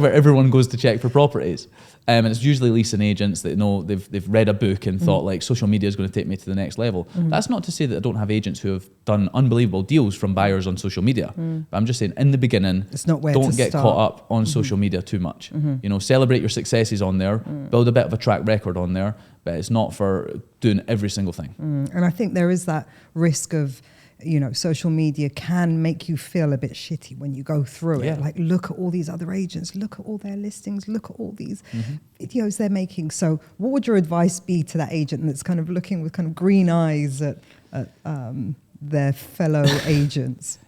where everyone goes to check for properties. And it's usually leasing agents that know they've read a book and thought, like, social media is going to take me to the next level. That's not to say that I don't have agents who have done unbelievable deals from buyers on social media. But I'm just saying, in the beginning, it's not where don't to get start. caught up on social media too much. You know, celebrate your successes on there, build a bit of a track record on there, but it's not for doing every single thing. And I think there is that risk of, you know, social media can make you feel a bit shitty when you go through it. Like, look at all these other agents, look at all their listings, look at all these videos they're making. So what would your advice be to that agent that's kind of looking with kind of green eyes at their fellow agents?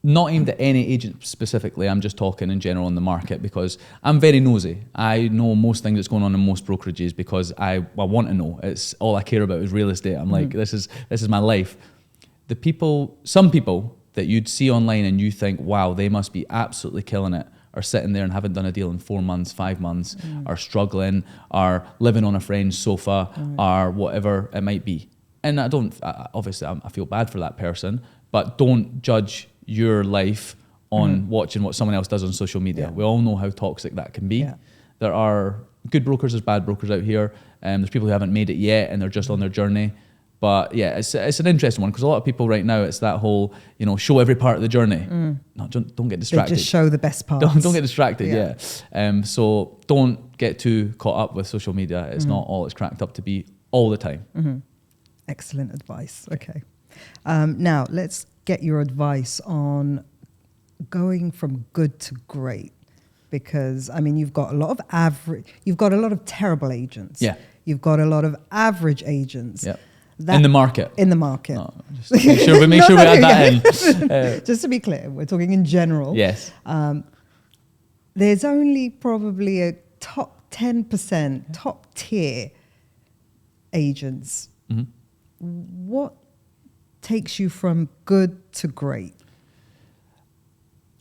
Not aimed at any agent specifically, I'm just talking in general in the market, because I'm very nosy. I know most things that's going on in most brokerages because I want to know. It's all I care about is real estate. I'm like, this is my life. Some people that you'd see online and you think, wow, they must be absolutely killing it, are sitting there and haven't done a deal in 4 months, 5 months, are struggling, are living on a friend's sofa, or whatever it might be. And obviously I feel bad for that person, but don't judge your life on watching what someone else does on social media. We all know how toxic that can be. There are good brokers, there's bad brokers out here. There's people who haven't made it yet and they're just on their journey. But yeah, it's an interesting one, because a lot of people right now, it's that whole, you know, show every part of the journey. No, don't get distracted. They just show the best parts. Don't get distracted, so don't get too caught up with social media. It's not all it's cracked up to be all the time. Excellent advice. Okay. Now let's get your advice on going from good to great, because I mean, you've got a lot of terrible agents. You've got a lot of average agents. In the market. No, just make sure we add that in. Just to be clear, we're talking in general. Yes. There's only probably a top 10%, top tier agents. What takes you from good to great?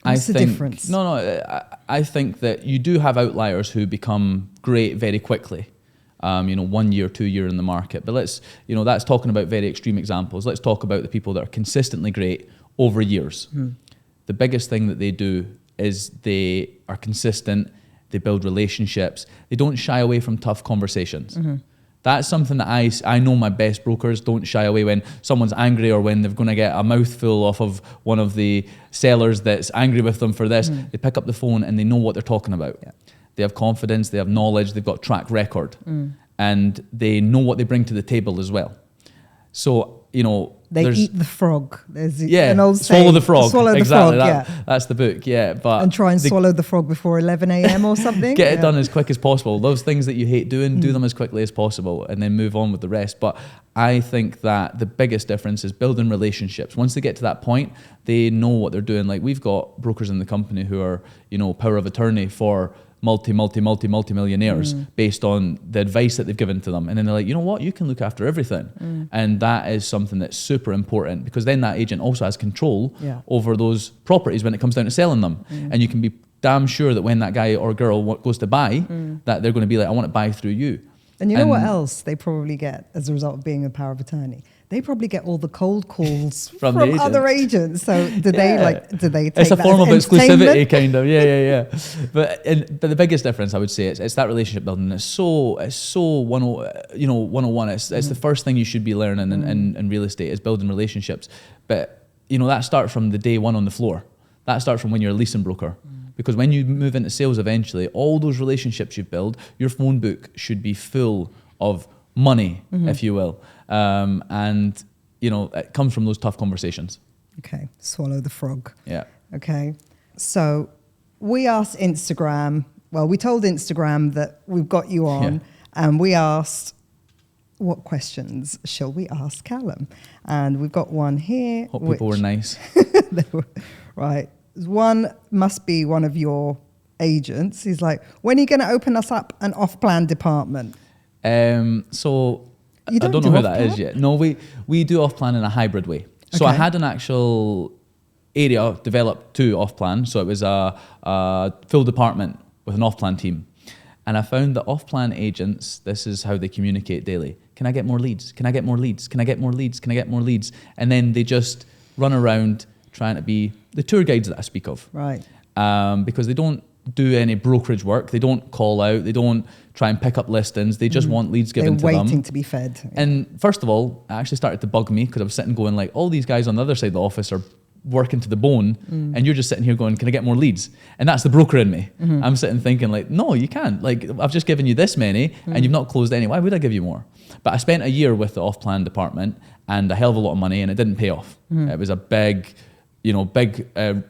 What's the difference? I think that you do have outliers who become great very quickly. 1 year, 2 year in the market. But that's talking about very extreme examples. Let's talk about the people that are consistently great over years. The biggest thing that they do is they are consistent, they build relationships, they don't shy away from tough conversations. That's something that I know my best brokers don't shy away when someone's angry or when they're going to get a mouthful off of one of the sellers that's angry with them for this. They pick up the phone and they know what they're talking about. They have confidence, they have knowledge, they've got track record. and they know what they bring to the table as well. So, you know, they eat the frog. There's an old swallow saying, the frog. Swallow Exactly. the frog, That's the book, but and try and swallow the frog before 11 a.m. or something. Get it done as quick as possible. Those things that you hate doing, do them as quickly as possible, and then move on with the rest. But I think that the biggest difference is building relationships. Once they get to that point, they know what they're doing. Like, we've got brokers in the company who are, you know, power of attorney for multi-millionaires based on the advice that they've given to them. And then they're like, you know what, you can look after everything. And that is something that's super important, because then that agent also has control over those properties when it comes down to selling them. And you can be damn sure that when that guy or girl goes to buy, that they're going to be like, I want to buy through you. And you know what else they probably get as a result of being a power of attorney? They probably get all the cold calls from other agents. So do they take it's a that form of as exclusivity, kind of. But the biggest difference, I would say, it's that relationship building. It's so 101. It's the first thing you should be learning in real estate, is building relationships. But, you know, that starts from the day one on the floor. That starts from when you're a leasing broker. Because when you move into sales eventually, all those relationships you build, your phone book should be full of money, if you will. And, you know, it comes from those tough conversations. Okay, swallow the frog. Yeah. Okay, so we asked Instagram, we told Instagram that we've got you on, and we asked, what questions shall we ask Calum? And we've got one here. Hope people were nice. Right. One must be one of your agents. He's like, when are you going to open us up an off-plan department? So I don't know who that is yet. No, we do off-plan in a hybrid way. So I had an actual area developed to off-plan. So it was a full department with an off-plan team. And I found that off-plan agents, this is how they communicate daily. Can I get more leads? Can I get more leads? Can I get more leads? Can I get more leads? And then they just run around trying to be the tour guides that I speak of. Right. Because they don't do any brokerage work. They don't call out. They don't try and pick up listings. They just want leads given to them. They're waiting to be fed. Yeah. And first of all, it actually started to bug me, because I was sitting going like, all these guys on the other side of the office are working to the bone, and you're just sitting here going, can I get more leads? And that's the broker in me. I'm sitting thinking like, no, you can't. Like, I've just given you this many and you've not closed any. Why would I give you more? But I spent a year with the off-plan department and a hell of a lot of money, and it didn't pay off. It was a big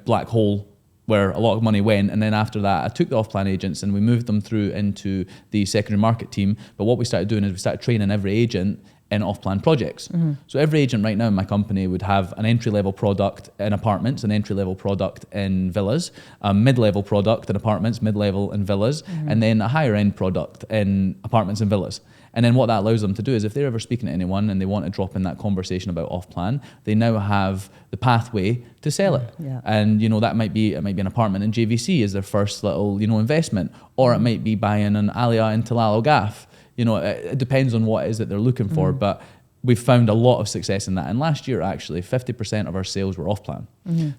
black hole where a lot of money went. And then after that, I took the off-plan agents and we moved them through into the secondary market team. But what we started doing is we started training every agent in off-plan projects. So every agent right now in my company would have an entry-level product in apartments, an entry-level product in villas, a mid-level product in apartments, mid-level in villas, and then a higher-end product in apartments and villas. And then what that allows them to do is, if they're ever speaking to anyone and they want to drop in that conversation about off-plan, they now have the pathway to sell it. Yeah. And, you know, it might be an apartment in JVC as their first little, investment, or it might be buying an Alia in Talal Gaff. You know, it depends on what it is that they're looking for, but we've found a lot of success in that. And last year, actually, 50% of our sales were off-plan.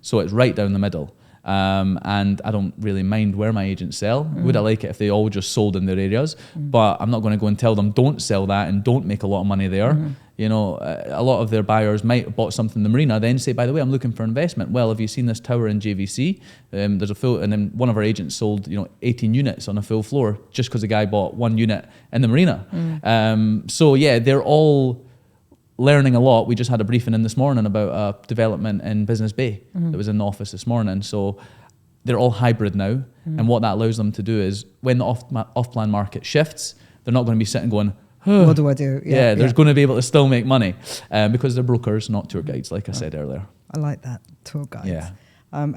So it's right down the middle. And I don't really mind where my agents sell. Would I like it if they all just sold in their areas? But I'm not going to go and tell them don't sell that and don't make a lot of money there. You know, a lot of their buyers might have bought something in the marina, then say, by the way, I'm looking for investment. Well, have you seen this tower in JVC? There's a full, and then one of our agents sold 18 units on a full floor just because the guy bought one unit in the marina. So yeah, they're all learning a lot. We just had a briefing in this morning about a development in Business Bay that was in the office this morning. So they're all hybrid now. And what that allows them to do is, when the off-plan market shifts, they're not going to be sitting going, what do I do? Yeah, they're going to be able to still make money because they're brokers, not tour guides, like I said earlier. I like that, tour guides. Yeah.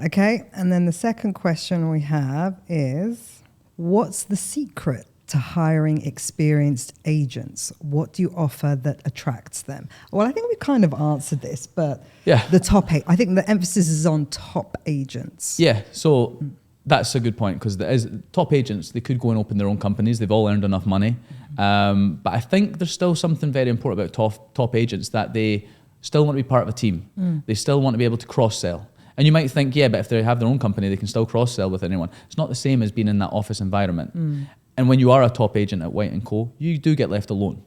Okay, and then the second question we have is, what's the secret to hiring experienced agents? What do you offer that attracts them? Well, I think we kind of answered this, but the top eight, I think the emphasis is on top agents. Yeah, so that's a good point, because top agents, they could go and open their own companies. They've all earned enough money. But I think there's still something very important about top agents, that they still want to be part of a team. They still want to be able to cross-sell. And you might think, but if they have their own company, they can still cross-sell with anyone. It's not the same as being in that office environment. And when you are a top agent at White & Co., you do get left alone.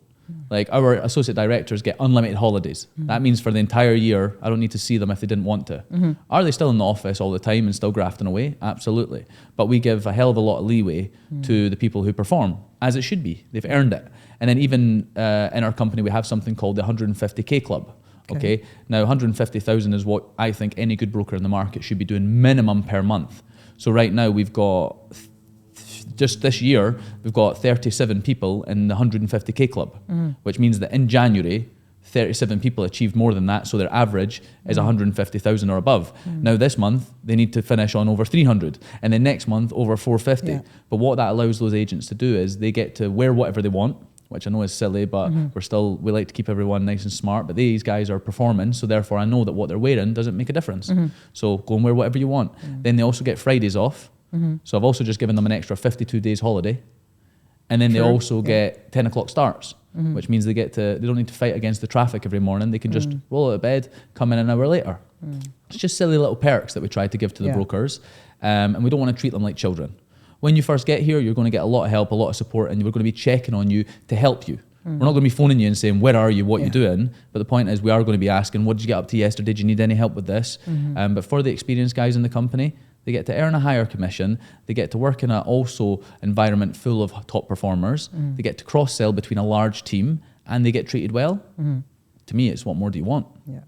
Like our associate directors get unlimited holidays. That means for the entire year, I don't need to see them if they didn't want to. Are they still in the office all the time and still grafting away? Absolutely. But we give a hell of a lot of leeway to the people who perform, as it should be. They've earned it. And then even in our company, we have something called the 150K Club. Okay. Now, 150,000 is what I think any good broker in the market should be doing minimum per month. So right now we've got, just this year, we've got 37 people in the 150K Club, which means that in January, 37 people achieved more than that, so their average is 150,000 or above. Now this month, they need to finish on over 300, and then next month, over 450. Yeah. But what that allows those agents to do is they get to wear whatever they want, which I know is silly, but we like to keep everyone nice and smart, but these guys are performing, so therefore I know that what they're wearing doesn't make a difference. So go and wear whatever you want. Then they also get Fridays off. So I've also just given them an extra 52 days holiday. And then they also get 10 o'clock starts, which means they don't need to fight against the traffic every morning. They can just roll out of bed, come in an hour later. It's just silly little perks that we try to give to the brokers. And we don't want to treat them like children. When you first get here, you're going to get a lot of help, a lot of support, and we're going to be checking on you to help you. We're not going to be phoning you and saying, where are you, what are you doing? But the point is, we are going to be asking, what did you get up to yesterday? Did you need any help with this? But for the experienced guys in the company, they get to earn a higher commission. They get to work in an also environment full of top performers. They get to cross-sell between a large team, and they get treated well. To me, it's what more do you want? Yeah.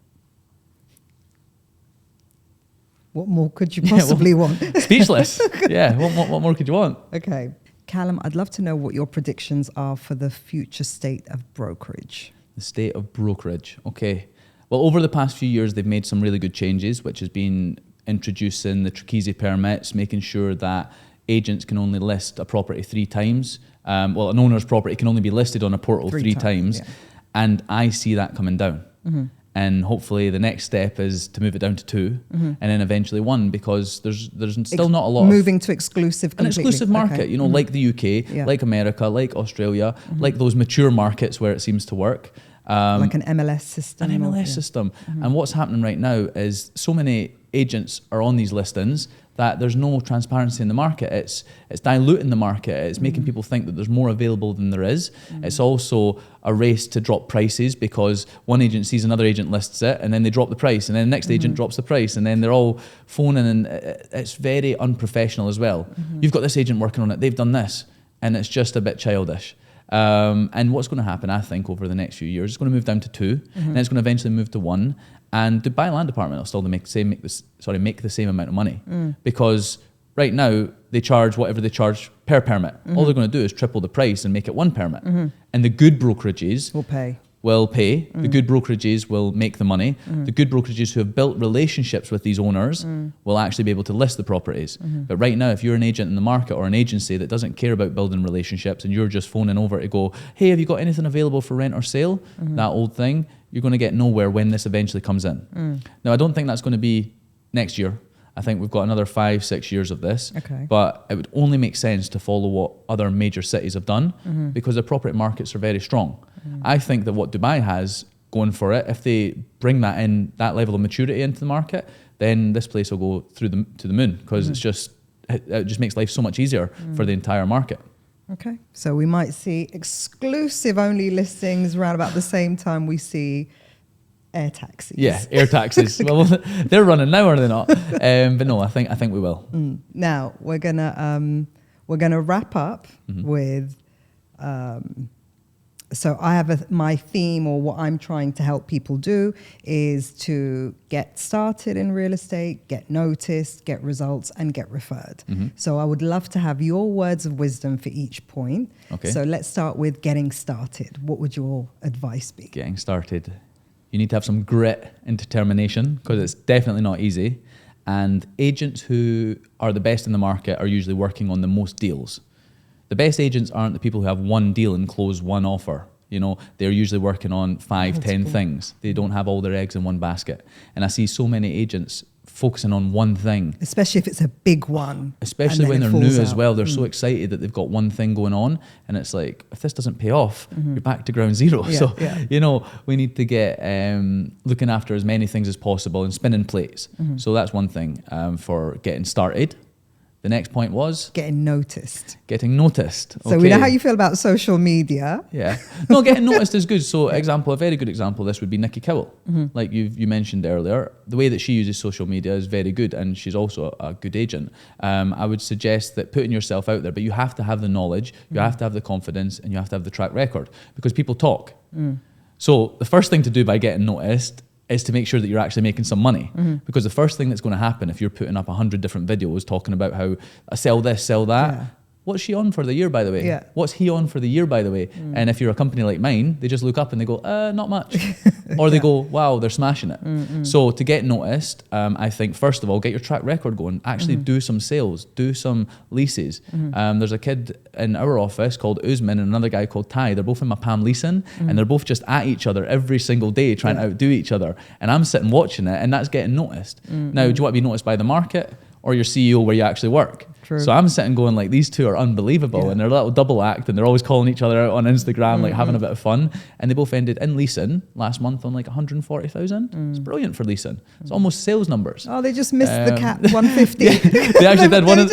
What more could you possibly want? Speechless. Yeah, what more could you want? Okay. Calum, I'd love to know what your predictions are for the future state of brokerage. The state of brokerage. Okay. Well, over the past few years, they've made some really good changes, which has been introducing the Trikisi permits, making sure that agents can only list a property 3 times. An owner's property can only be listed on a portal 3 times. Yeah. And I see that coming down. And hopefully the next step is to move it down to 2 and then eventually 1, because there's still not a lot moving to exclusive completely. An exclusive market, you know, like the UK, like America, like Australia, like those mature markets where it seems to work. Like an MLS system. An MLS system. And what's happening right now is so many agents are on these listings that there's no transparency in the market. It's diluting the market. It's making people think that there's more available than there is. It's also a race to drop prices, because one agent sees another agent lists it and then they drop the price, and then the next agent drops the price, and then they're all phoning, and it's very unprofessional as well. You've got this agent working on it, they've done this, and it's just a bit childish. And what's going to happen, I think, over the next few years, it's going to move down to 2, and it's going to eventually move to 1. And Dubai Land Department will still make the same amount of money, because right now they charge whatever they charge per permit. All they're going to do is triple the price and make it 1 permit. And the good brokerages will pay. The good brokerages will make the money. The good brokerages who have built relationships with these owners will actually be able to list the properties. But right now, if you're an agent in the market or an agency that doesn't care about building relationships, and you're just phoning over to go, hey, have you got anything available for rent or sale? That old thing, you're going to get nowhere when this eventually comes in. Now, I don't think that's going to be next year. I think we've got another 5-6 years of this. But it would only make sense to follow what other major cities have done, because the property markets are very strong. I think that what Dubai has going for it, if they bring that in, that level of maturity into the market, then this place will go to the moon, because it just makes life so much easier for the entire market. Okay, so we might see exclusive only listings around about the same time we see air taxis. Yeah, air taxis. Well, they're running now, are they not? But no, I think we will. Now we're gonna wrap up with. So I have my theme, or what I'm trying to help people do, is to get started in real estate, get noticed, get results, and get referred. So I would love to have your words of wisdom for each point. Okay. So let's start with getting started. What would your advice be? Getting started. You need to have some grit and determination, because it's definitely not easy. And agents who are the best in the market are usually working on the most deals. The best agents aren't the people who have one deal and close one offer. You know, they're usually working on 5-10 things. They don't have all their eggs in one basket. And I see so many agents focusing on one thing. Especially if it's a big one. Especially when they're new as well. They're so excited that they've got one thing going on. And it's like, if this doesn't pay off, you're back to ground zero. You know, we need to get looking after as many things as possible and spinning plates. So that's one thing for getting started. The next point was getting noticed. getting noticed. So we know how you feel about social media. Yeah. No, getting noticed is good. So a very good example of this would be Nikki Cowell. Like you mentioned earlier, the way that she uses social media is very good, and she's also a good agent. I would suggest that putting yourself out there, but you have to have the knowledge, you have to have the confidence, and you have to have the track record, because people talk. So the first thing to do by getting noticed is to make sure that you're actually making some money. Because the first thing that's going to happen if you're putting up 100 different videos talking about how I sell this, sell that, what's she on for the year, by the way? Yeah. What's he on for the year, by the way? And if you're a company like mine, they just look up and they go, not much. Or they go, wow, they're smashing it. So to get noticed, I think, first of all, get your track record going. Actually do some sales, do some leases. There's a kid in our office called Usman and another guy called Ty. They're both in my Pam leasing, and they're both just at each other every single day trying to outdo each other. And I'm sitting watching it, and that's getting noticed. Now, do you want to be noticed by the market or your CEO where you actually work? True. So I'm sitting going like, these two are unbelievable, and they're a little double act, and they're always calling each other out on Instagram, like having a bit of fun. And they both ended in leasing last month on like 140,000. It's brilliant for leasing. It's almost sales numbers. Oh, they just missed the cap 150. They actually did. One of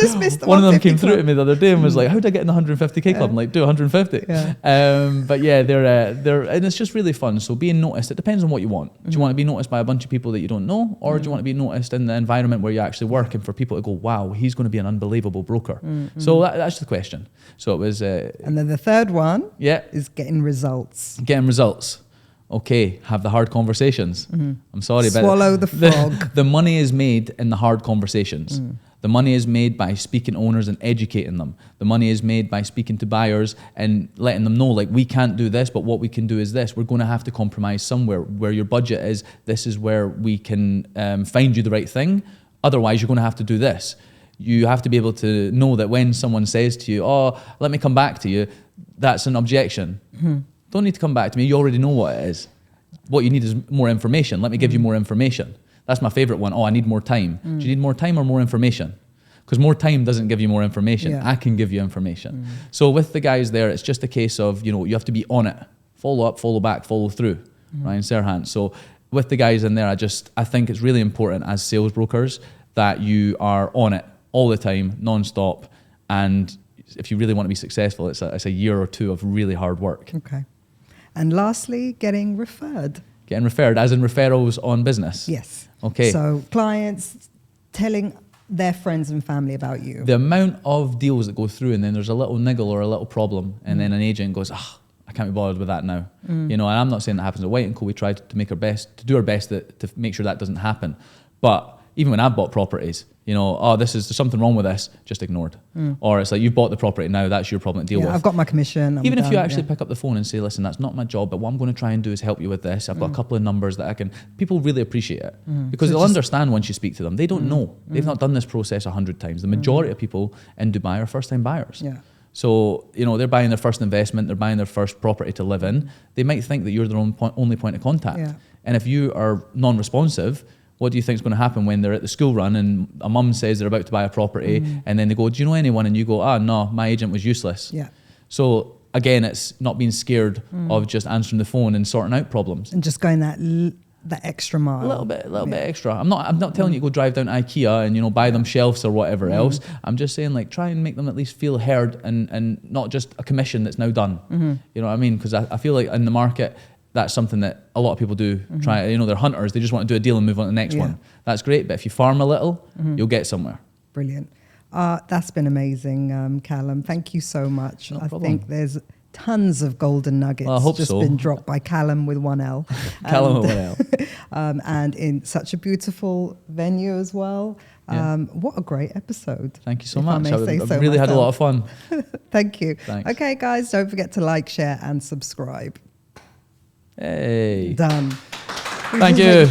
them came through club. to me the other day and was like, how did I get in the 150k club? I'm like, do 150. But yeah, they're and it's just really fun. So being noticed, it depends on what you want. Do you want to be noticed by a bunch of people that you don't know, or do you want to be noticed in the environment where you actually work, and for people to go, wow, he's going to be an unbelievable broker? So that's the question. So it was and then the third one is getting results. Getting results. Okay, have the hard conversations. I'm sorry, but swallow the frog. The money is made in the hard conversations. The money is made by speaking to owners and educating them. The money is made by speaking to buyers and letting them know, like, we can't do this, but what we can do is this. We're going to have to compromise somewhere. Where your budget is, this is where we can find you the right thing. Otherwise, you're going to have to do this. You have to be able to know that when someone says to you, oh, let me come back to you, that's an objection. Don't need to come back to me. You already know what it is. What you need is more information. Let me give you more information. That's my favorite one. Oh, I need more time. Do you need more time or more information? Because more time doesn't give you more information. I can give you information. So with the guys there, it's just a case of, you have to be on it. Follow up, follow back, follow through. Ryan Serhant. So with the guys in there, I think it's really important as sales brokers that you are on it all the time, non-stop. And if you really want to be successful, it's a year or two of really hard work. Okay. And lastly, getting referred. Getting referred, as in referrals on business? Yes. Okay. So clients telling their friends and family about you. The amount of deals that go through, and then there's a little niggle or a little problem, and then an agent goes, I can't be bothered with that now. And I'm not saying that happens at White & Co. We try to make our best, to do our best to make sure that doesn't happen. But even when I've bought properties, there's something wrong with this, just ignored. Or it's like, you've bought the property, now that's your problem to deal with. I've got my commission. Even if you actually pick up the phone and say, listen, that's not my job, but what I'm going to try and do is help you with this. I've got a couple of numbers that I can. People really appreciate it because they'll understand once you speak to them. They don't know. They've not done this process 100 times. The majority of people in Dubai are first-time buyers. So, they're buying their first investment, they're buying their first property to live in. They might think that you're their only point of contact. And if you are non-responsive, what do you think is going to happen when they're at the school run and a mum says they're about to buy a property and then they go, do you know anyone? And you go, no, my agent was useless. So again, it's not being scared of just answering the phone and sorting out problems. And just going that extra mile. A little bit extra. I'm not telling you to go drive down IKEA and, buy them shelves or whatever else. I'm just saying, like, try and make them at least feel heard and not just a commission that's now done. You know what I mean? Because I feel like in the market, that's something that a lot of people do. They're hunters. They just want to do a deal and move on to the next one. That's great. But if you farm a little, you'll get somewhere. Brilliant. That's been amazing, Calum. Thank you so much. No problem. I think there's tons of golden nuggets been dropped by Calum with one L. Calum with one L. And in such a beautiful venue as well. What a great episode. Thank you so much. I've really had a lot of fun. Thank you. Thanks. Okay, guys, don't forget to like, share, and subscribe. Hey. Done. Thank you.